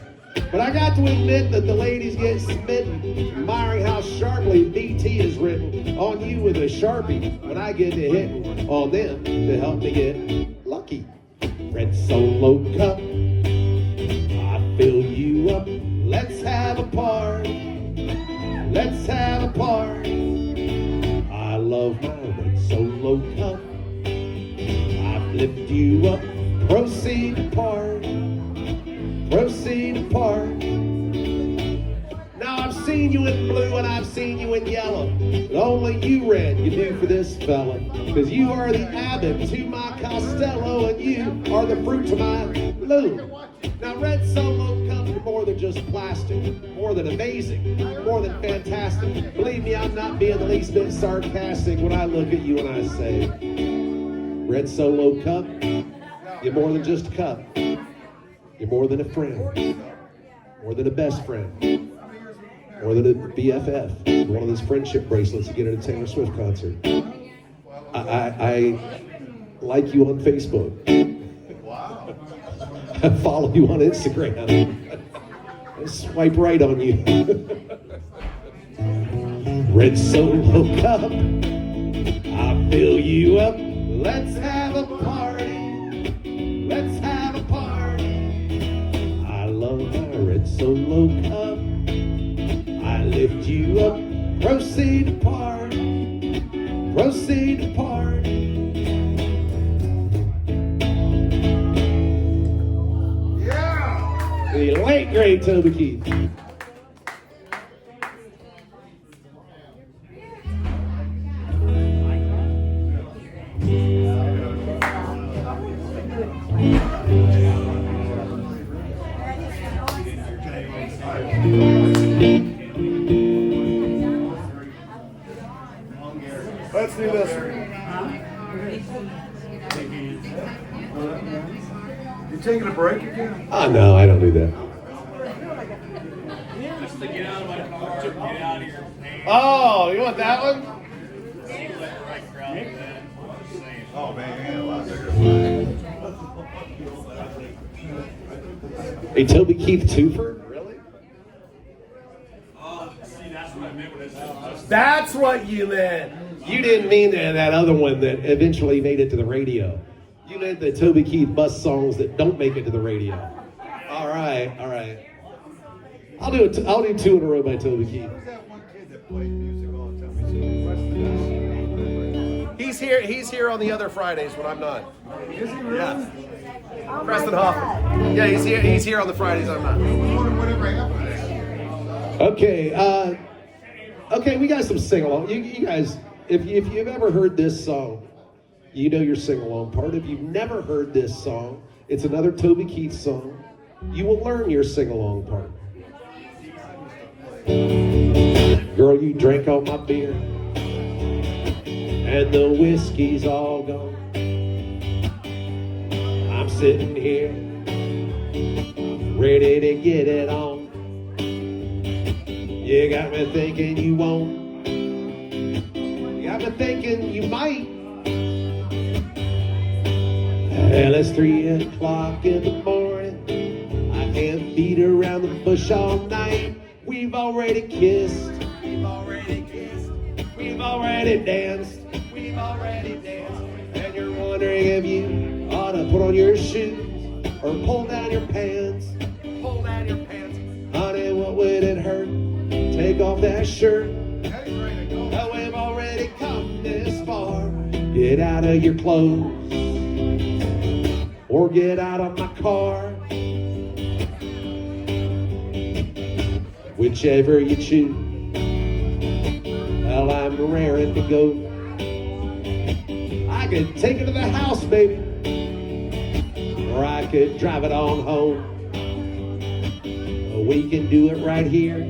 But I got to admit that the ladies get smitten, admiring how sharply BT is written on you with a Sharpie when I get to hitting on them to help me get lucky. Red Solo Cup, I fill you up. Let's have a party. Let's have a party. I love my Red Solo Cup. I lift you up. Proceed to party. Proceed to party. Now I've seen you in blue and I've seen you in yellow, but only you red you do for this fella. Cause you are the Abbott to my Costello and you are the fruit to my Lou. Now Red Solo Cup, you're more than just plastic, more than amazing, more than fantastic. Believe me, I'm not being the least bit sarcastic when I look at you and I say, Red Solo Cup, you're more than just a cup. You're more than a friend, more than a best friend, more than a BFF, one of those friendship bracelets you get at a Taylor Swift concert. I like you on Facebook. Wow. I follow you on Instagram. I swipe right on you. Red Solo Cup, I fill you up. Let's have a party. Let's have a party. I love my Red Solo Cup. I lift you up. Proceed to party. Proceed to party. Yeah! The late great Toby Keith. Let's do this. You taking a break again? Oh, no, I don't do that. Oh, you want that one? Oh man, a lot bigger. Hey, Toby Keith Twofer? Really? That's what you meant. You didn't mean that other one that eventually made it to the radio. You meant the Toby Keith bus songs that don't make it to the radio. All right, all right. I'll do two in a row by Toby Keith. Who's that one kid that played music on Tell Me He's here on the other Fridays when I'm not. Is he really? Yeah. Preston Hoffman. Yeah, he's here on the Fridays I'm not. Whatever happened? Okay, we got some sing-along. You guys, if you've ever heard this song, you know your sing-along part. If you've never heard this song, it's another Toby Keith song. You will learn your sing-along part. Girl, you drank all my beer, and the whiskey's all gone. I'm sitting here, ready to get it on. You got me thinking you won't. You got me thinking you might. Well, it's 3 o'clock in the morning. I can't beat around the bush all night. We've already kissed. We've already kissed. We've already danced. We've already danced. And you're wondering if you ought to put on your shoes or pull down your pants. Pull down your pants. Honey, what would it hurt? Take off that shirt. Oh, we've already come this far. Get out of your clothes or get out of my car. Whichever you choose. Well, I'm raring to go. I could take it to the house, baby, or I could drive it on home. We can do it right here,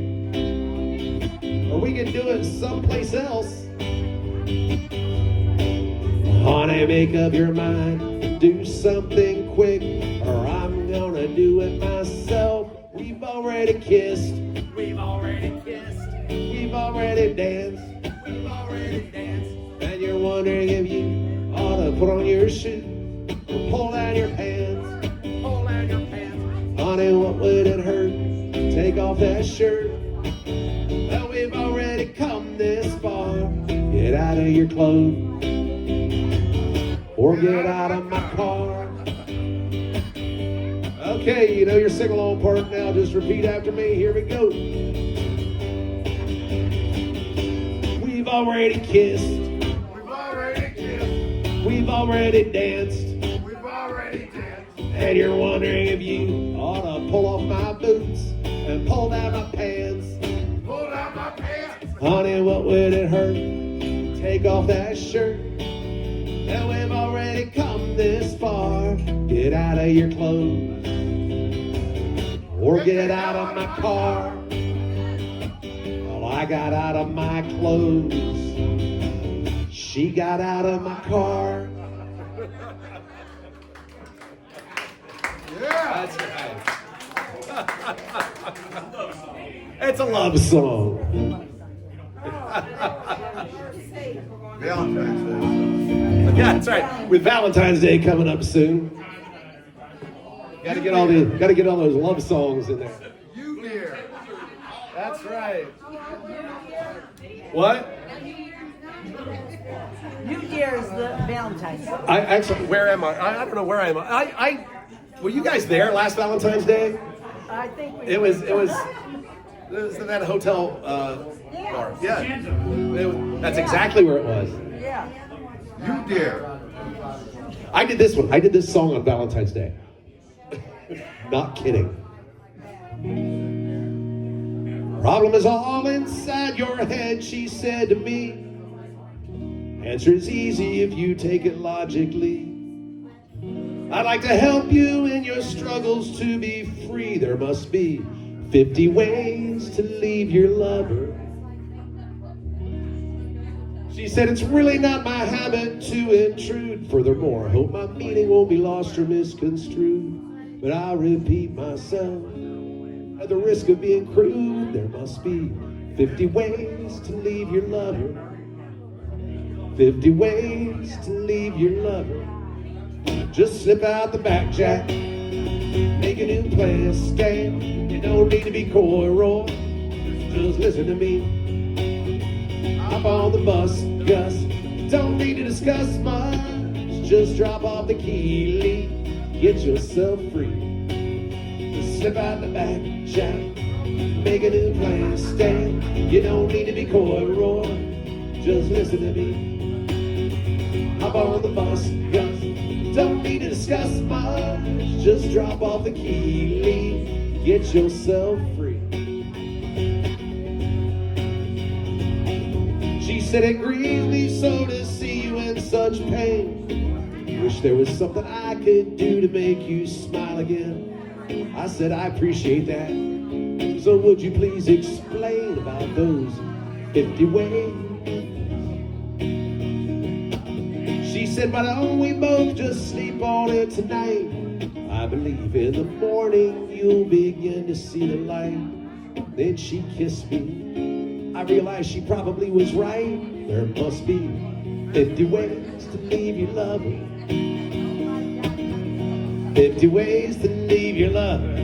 or we can do it someplace else. Honey, make up your mind, do something quick, or I'm gonna do it myself. We've already kissed. We've already kissed. We've already danced. We've already danced. And you're wondering if you ought to put on your shoes or pull down your pants. Pull down your pants. Honey, what would it hurt? Take off that shirt. Well, we've already come this far. Get out of your clothes or get out of my car. Okay, you know your sing-along part now. Just repeat after me. Here we go. We've already kissed. We've already kissed. We've already danced. We've already danced. And you're wondering if you ought to pull off my boots and pull down my pants. Pull down my pants. Honey, what would it hurt? Take off that shirt. And we've already come this far. Get out of your clothes or get out of my car. Well, I got out of my clothes. She got out of my car. Yeah. That's right. It's a love song. Valentine's Day. Yeah, that's right. With Valentine's Day coming up soon, gotta get all those love songs in there. You dear. That's right. What? New Year's the Valentine's Day. I actually, where am I? I don't know where I am. I were you guys there last Valentine's Day? I think we It was that hotel bar. Yeah. That's exactly where it was. yeah. You dear. I did this one. I did this song on Valentine's Day. Not kidding. Problem is all inside your head, she said to me. Answer is easy if you take it logically. I'd like to help you in your struggles to be free. There must be 50 ways to leave your lover. She said, it's really not my habit to intrude. Furthermore, I hope my meaning won't be lost or misconstrued. But I'll repeat myself. At the risk of being crude, there must be 50 ways to leave your lover. 50 ways to leave your lover. Just slip out the back, Jack. Make a new plan, stand. You don't need to be coy, Roy. Just listen to me. Hop on the bus, Gus. Don't need to discuss much. Just drop off the key, Lee. Get yourself free. Just slip out the back, Jack. Make a new plan, stand. You don't need to be coy, Roy. Just listen to me. Hop on the bus, Gus. Don't need to discuss much. Just drop off the key, Lee. Get yourself free. She said it grieves me so to see you in such pain. Wish there was something I could do to make you smile again. I said I appreciate that. So would you please explain about those 50 ways? She said, why don't we both just sleep on it tonight? I believe in the morning you'll begin to see the light. Then she kissed me. I realized she probably was right. There must be 50 ways to leave your lover. 50 ways to leave your lover.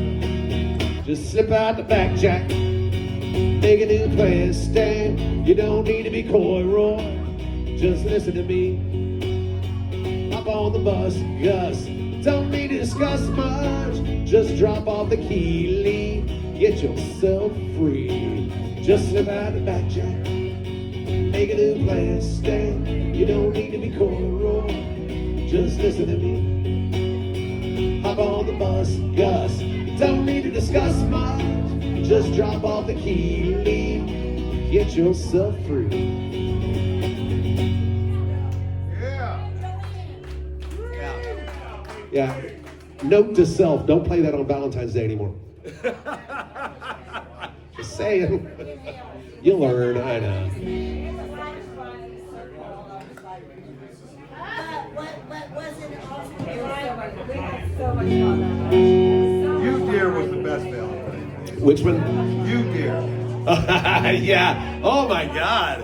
Just slip out the back, Jack. Make a new plan, Stan. You don't need to be coy, Roy. Just listen to me. Hop on the bus, Gus. Don't need to discuss much. Just drop off the key, Lee. Get yourself free. Just slip out the back, Jack. Make a new plan, Stan. You don't need to be coy, Roy. Just listen to me. Hop on the bus, Gus. Don't need to discuss much. Just drop off the key, Lee. Get yourself free. Yeah. Note to self, don't play that on Valentine's Day anymore. Just saying. You'll learn, I know. What was it? You Dear was the best Valentine's Day. Which one? You Dear. Yeah. Oh my God.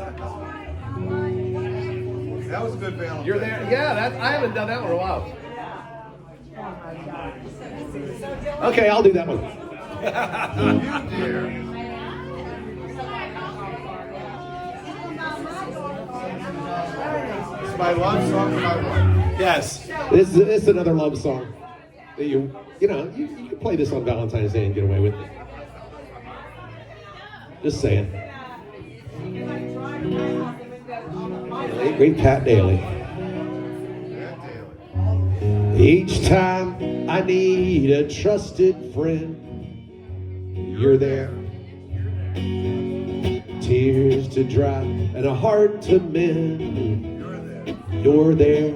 That was a good Valentine's. You're there. Yeah. I haven't done that one in a while. Okay, I'll do that one. You Dear. It's my love song for my wife. Yes. This is another love song that you can play this on Valentine's Day and get away with it. Just saying. Late great Pat Daly. Each time I need a trusted friend, you're there. Tears to dry and a heart to mend. You're there.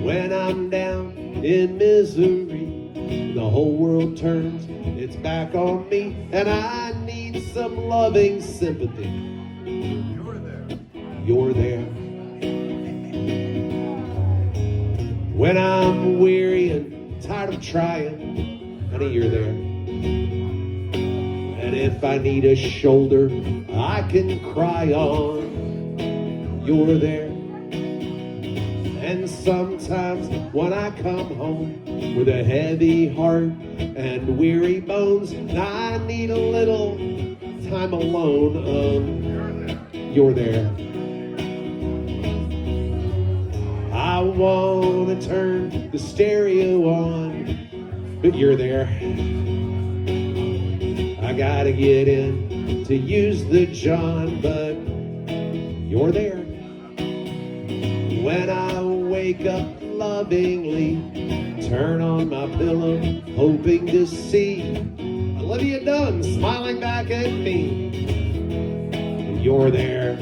When I'm down in misery, the whole world turns its back on me, and I need some loving sympathy. You're there. When I'm weary and tired of trying, honey, you're there. And if I need a shoulder I can cry on, you're there. And sometimes when I come home with a heavy heart and weary bones, I need a little time alone, you're there. I want to turn the stereo on, but you're there. I gotta get in to use the John, but you're there. When I wake up lovingly, turn on my pillow, hoping to see Olivia Dunn smiling back at me. You're there.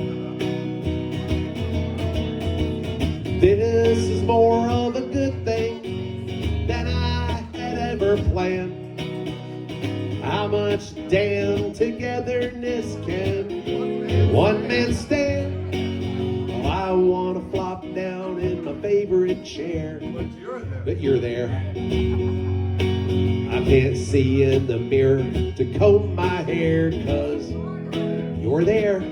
This is more of a good thing than I had ever planned. How much damn togetherness can one man stand? Well, I want to flop down in my favorite chair, but you're there. I can't see in the mirror to comb my hair, 'cause you're there.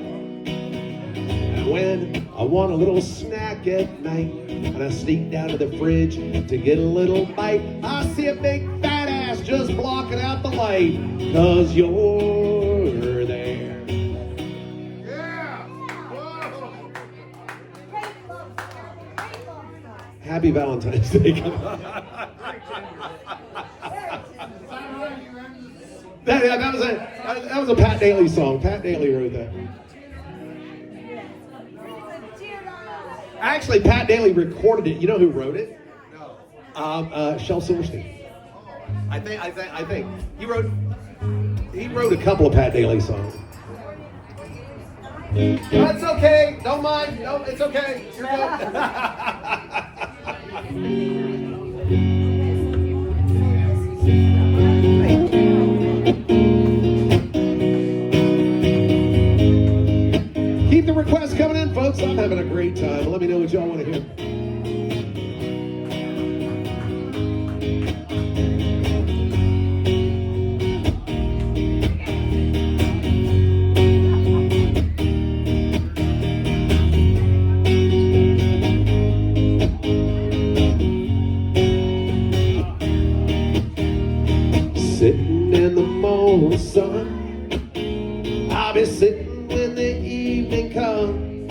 And when I want a little snack at night, and I sneak down to the fridge to get a little bite, I see a big fat ass just blocking out the light, 'cause you're there. Yeah! Whoa! Happy Valentine's Day. That was a Pat Daly song. Pat Daly wrote that. Actually, Pat Daly recorded it. You know who wrote it? No. Shel Silverstein. I think he wrote. He wrote a couple of Pat Daly songs. That's okay. Don't mind. No, it's okay. You're good. Keep the requests coming in, folks. I'm having a great time. Let me know what y'all want to hear. Sitting in the morning sun, I'll be sitting when the evening comes,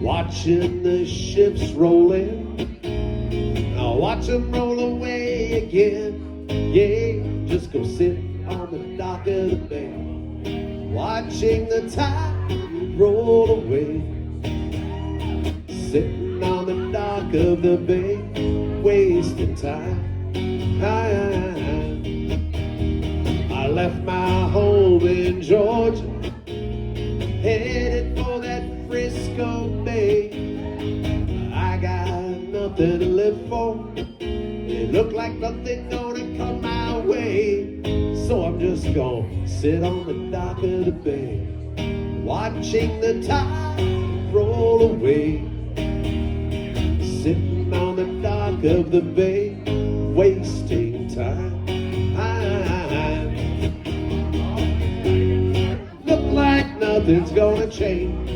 watching the ships roll in. I'll watch them roll away again. Yeah, just go sit on the dock of the bay, watching the tide roll away. Sitting on the dock of the bay, wasting time. I left my home in Georgia, headed for that Frisco Bay. I got nothing to live for. It looked like nothing gonna come my way, so I'm just gonna sit on the dock of the bay, watching the tide roll away. Sitting on the dock of the bay, wasting time. Look like nothing's gonna change.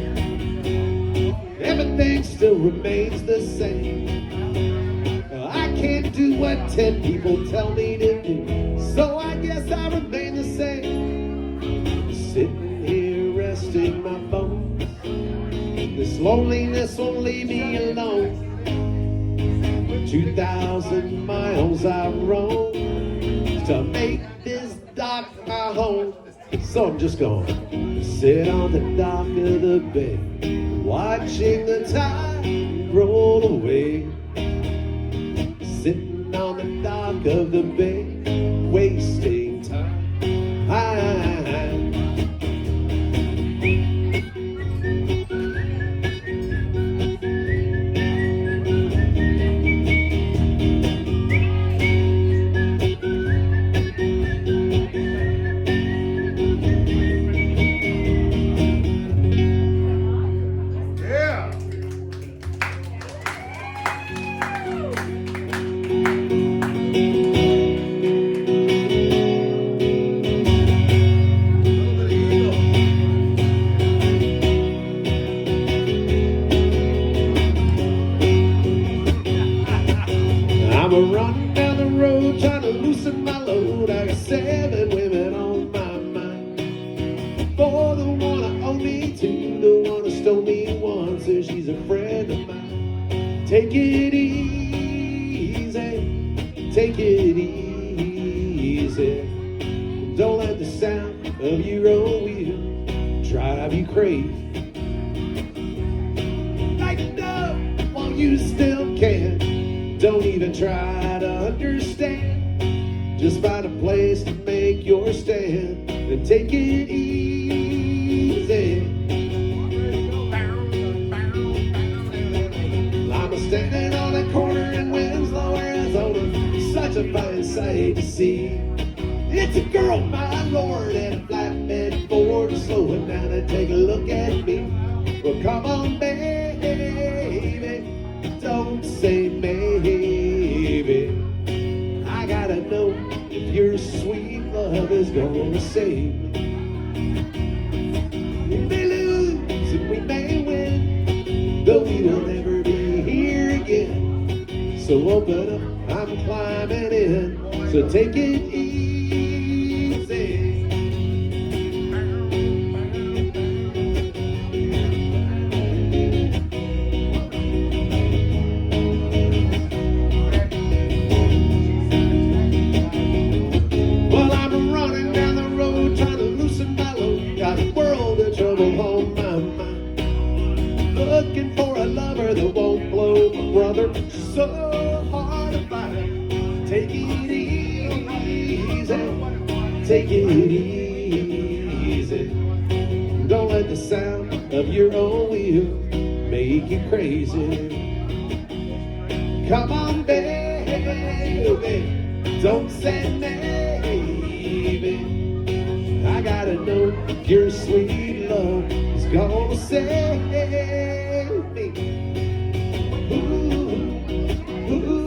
Everything still remains the same. I can't do what 10 people tell me to do, so I guess I remain the same. Sitting here resting my bones. This loneliness won't leave me alone. 2,000 miles I roam to make this dock my home. So I'm just gonna sit on the dock of the bay, watching the tide roll away. Sitting on the dock of the bay, wasting time. I'm a running down the road trying to loosen my load. I got 7 women on my mind. 4 the one I owe me, 2 the one who stole me once, and she's a friend of mine. Take it easy, take it easy. Don't let the sound of your own wheel drive you crazy. Lighten up while you still can. Don't even try to understand. Just find a place to make your stand and take it easy. I'm standing on a corner in Winslow, Arizona. Such a fine sight to see. It's a girl, my lord, and a flatbed Ford slowing down and take a look at me. Well, come on, baby, don't say maybe. I gotta know if your sweet love is gonna save me. We may lose and we may win, though we will never be here again. So open up, I'm climbing in, so take it easy. Well, I'm running down the road trying to loosen my load. Got a world of trouble on my mind. Looking for a lover that won't blow my brother. So hard to find. Take it easy, take it easy. Don't let the sound of your own wheel make you crazy. Come on, baby, don't say maybe. I gotta know if your sweet love is gonna save me. Ooh, ooh.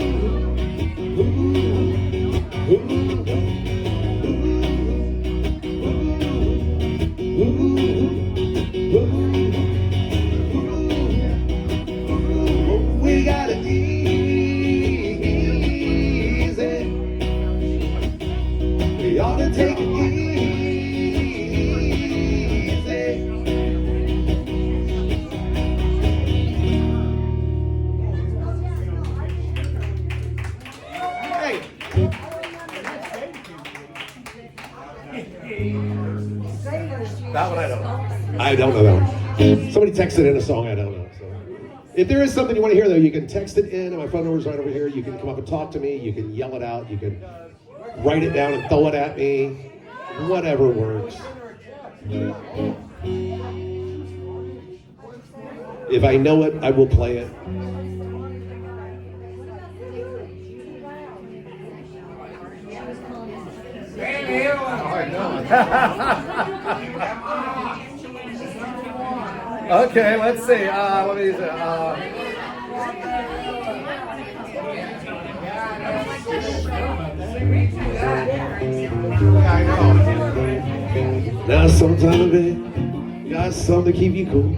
We got it easy. You ought to take it easy. Hey. That one I don't know. I don't know that one. Somebody texted in a song I don't know. So. If there is something you want to hear, though, you can text it in. My phone number's right over here. You can come up and talk to me. You can yell it out. You can write it down and throw it at me. Whatever works. If I know it, I will play it. Okay, let's see. Let me see. I know. Now sometimes, babe, got something to keep you cool.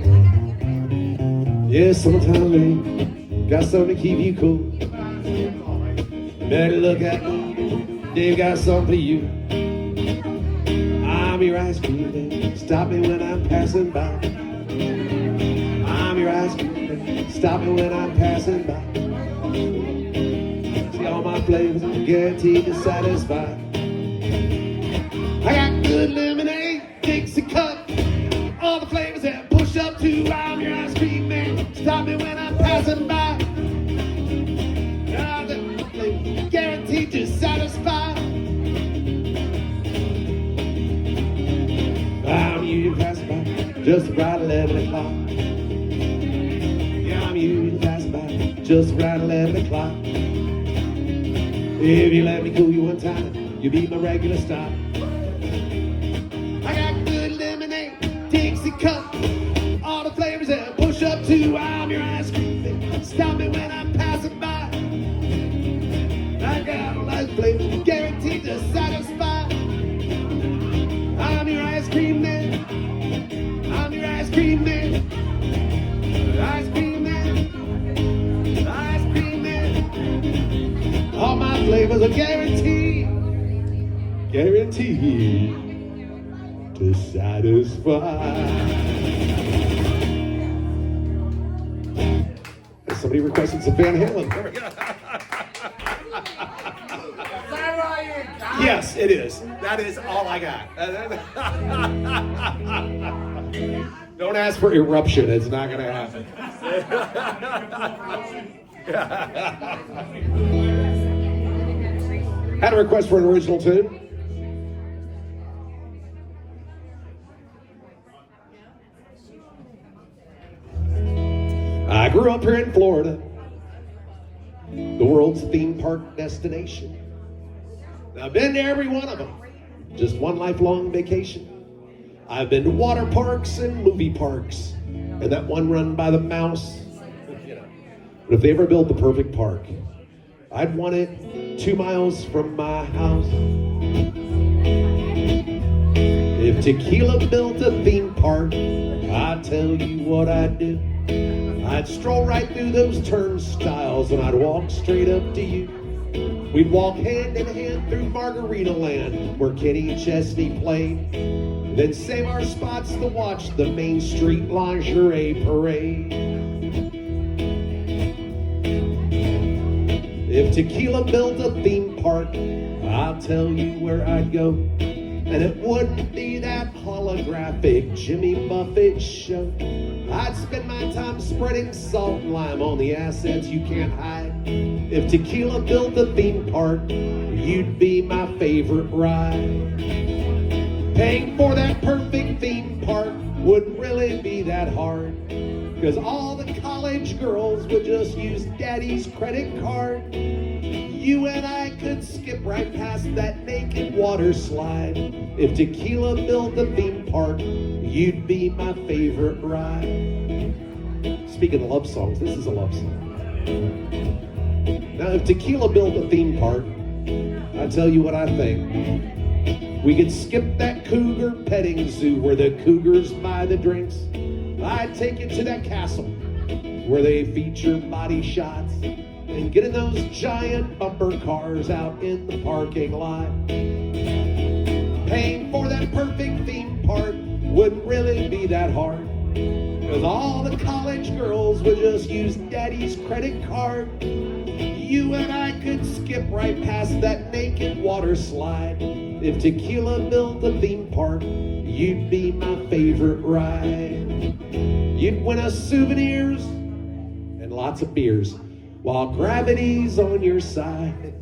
Yeah, sometimes, babe, got something to keep you cool. Better look at me, they've got something for you. I'm your ice cream, babe. Stop me when I'm passing by. I'm your ice cream, babe. Stop me when I'm passing by. See all my flavors, guaranteed to satisfy. I got good lemonade, Dixie cup, all the flavors that push up to. I'm your ice cream man. Stop me when I'm passing by. Guaranteed to satisfy. I'm you to pass by, just right 11 o'clock. Yeah, I'm you to pass by, just right 11 o'clock. If you let me cool you one time, you'll be my regular stop. I got good lemonade, Dixie cup, all the flavors that push up to. I'm your ice cream man. Stop me when I'm passing by. I got a nice flavor, guaranteed to satisfy. I'm your ice cream man. I'm your ice cream man. Ice cream man. Ice cream man. All my flavors are guaranteed to satisfy. Somebody requested some Van Halen. There we go. Yes, it is. That is all I got. Don't ask for eruption. It's not going to happen. Had a request for an original tune. I grew up here in Florida, the world's theme park destination. I've been to every one of them, just one lifelong vacation. I've been to water parks and movie parks, and that one run by the mouse. But if they ever build the perfect park, I'd want it 2 miles from my house. If Tequila built a theme park, I'd tell you what I'd do. I'd stroll right through those turnstiles and I'd walk straight up to you. We'd walk hand in hand through Margarita Land, where Kenny Chesney played. Then save our spots to watch the Main Street Lingerie Parade. If Tequila built a theme park, I'll tell you where I'd go. And it wouldn't be that holographic Jimmy Buffett show. I'd spend my time spreading salt and lime on the assets you can't hide. If Tequila built a theme park, you'd be my favorite ride. Paying for that perfect theme park wouldn't really be that hard, 'cause all the college girls would just use daddy's credit card. You and I could skip right past that naked water slide. If Tequila built a theme park, you'd be my favorite ride. Speaking of love songs, this is a love song. Now, if Tequila built a theme park, I'll tell you what I think. We could skip that cougar petting zoo where the cougars buy the drinks. I'd take you to that castle where they feature body shots, and get in those giant bumper cars out in the parking lot. big theme park wouldn't really be that hard. Cause all the college girls would just use daddy's credit card. You and I could skip right past that naked water slide. If Tequila built a theme park, you'd be my favorite ride. You'd win us souvenirs and lots of beers while gravity's on your side.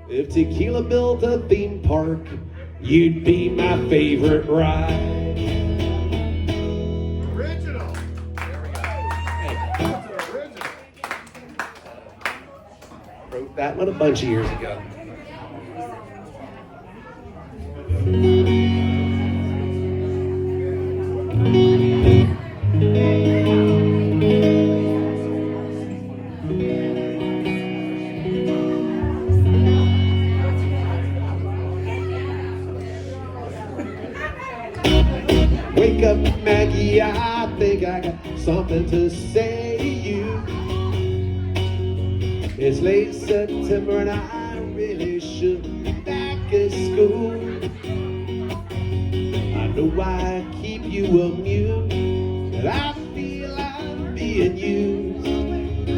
If Tequila built a theme park, you'd be my favorite ride. Original. There we go. That's an original. Wrote that one a bunch of years ago. Wake up, Maggie, I think I got something to say to you. It's late September and I really should be back at school. I know I keep you amused, but I feel I'm being used.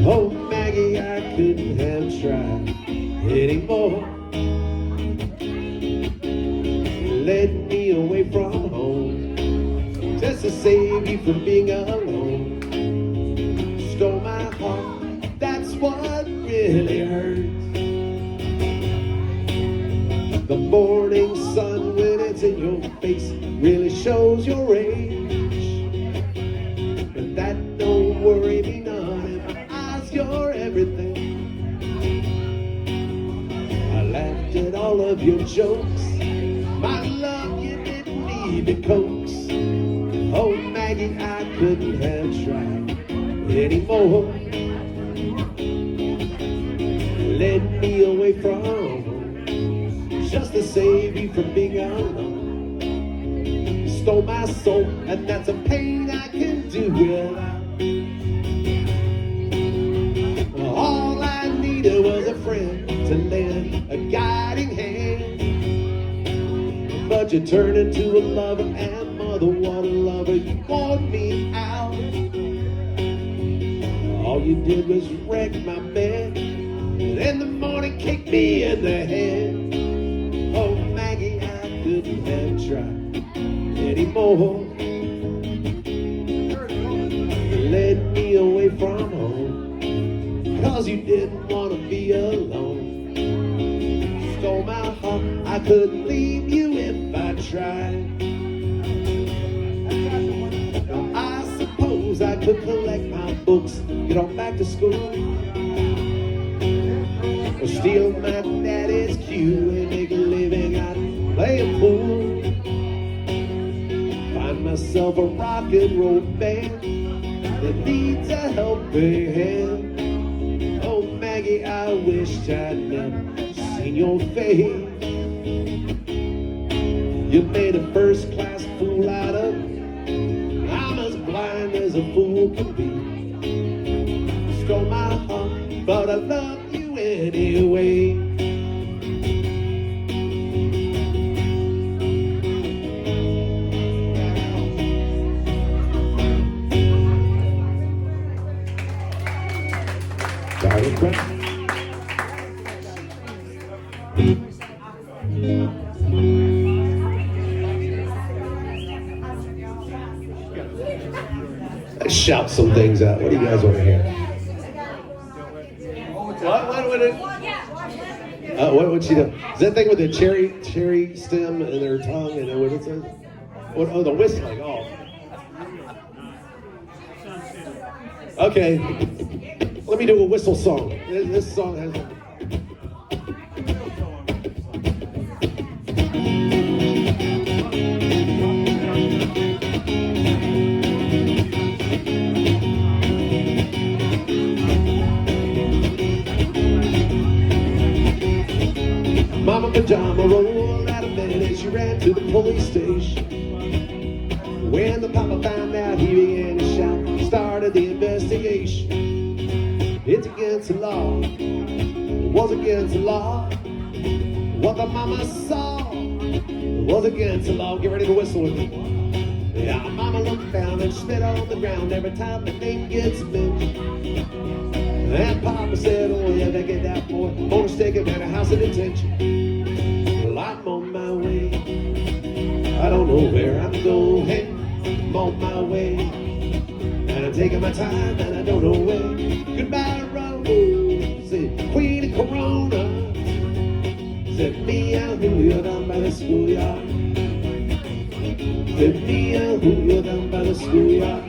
Oh, Maggie, I couldn't have tried anymore. Led me away from home just to save you from being alone. Stole my heart, that's what really hurts. The morning sun, when it's in your face, really shows your age. But that don't worry me none, in my eyes you're everything. I laughed at all of your jokes, my love you didn't need to coax. Oh, Maggie, I couldn't have tried anymore. Led me away from home just to save you from being alone. You stole my soul, and that's a pain I can do without. All I needed was a friend to lend a guiding hand. But you turned into a lover and mother, what a lover, you bought me out. All you did was wreck my bed, and in the morning kick me in the head. Oh, Maggie, I couldn't have tried anymore. You led me away from home, cause you didn't want to be alone. You stole my heart, I couldn't leave you if I tried. Now I suppose I could collect my books, get on back to school, or steal my daddy's cue and make a living out playing pool. Find myself a rock and roll band that needs a helping hand. Oh, Maggie, I wished I'd never seen your face. You made a first-class fool out of me. I'm as blind as a fool can be. Stole my heart, but I love you anyway. Sorry, Brett. Let's shout some things out. What do you guys want to hear? What'd she do? Is that thing with the cherry stem in her tongue and then what it says? What, oh, the whistling. Oh. Okay. Let me do a whistle song. This song has. Mama Pajama rolled out of bed and she ran to the police station. When the papa found out, he began to shout, started the investigation. It's against the law, it was against the law. What the mama saw was against the law. Get ready to whistle with me. Yeah, mama looked down and spit on the ground every time the name gets mentioned. And Papa said, oh yeah, they get that boy. Gonna stick him in a house of detention. Well, I'm on my way. I don't know where I'm going. I'm on my way. And I'm taking my time and I don't know where. Goodbye, Rose. Said Queen of Corona. Said me and Julio down by the schoolyard. Said me and Julio down by the schoolyard.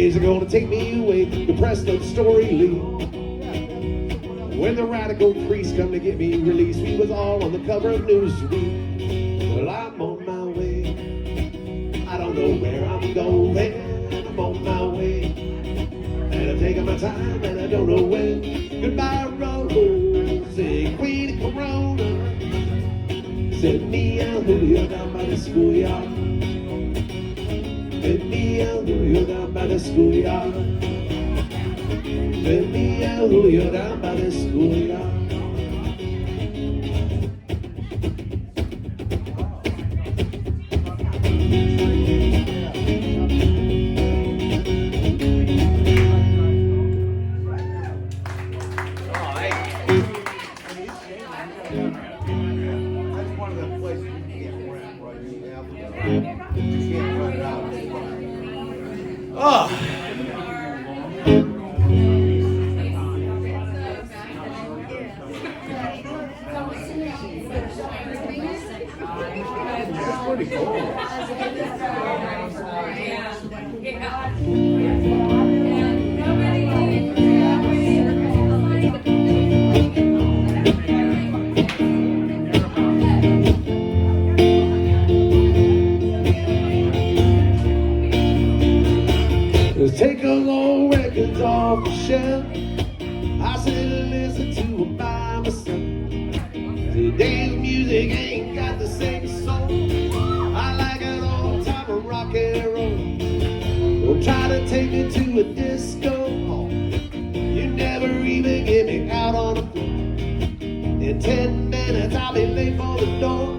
Are gonna take me away to Preston Story Lee. When the radical priests come to get me released, we was all on the cover of Newsweek. Well, I'm on my way. I don't know where I'm going. I'm on my way. And I'm taking my time and I don't know when. Goodbye, Rose. Say, Queen of Corona. Said me and Julio down by the schoolyard. Let me and Julio down by the schoolyard. Let me and Julio down by the schoolyard. That's one of the places you can't rent, right? You can't rent it out. Oh. That's pretty cool. Take those old records off the shelf. I sit and listen to them by myself. Today's music ain't got the same soul. I like an old time of rock and roll. Don't try to take me to a disco. You never even get me out on the floor. In 10 minutes I'll be late for the door.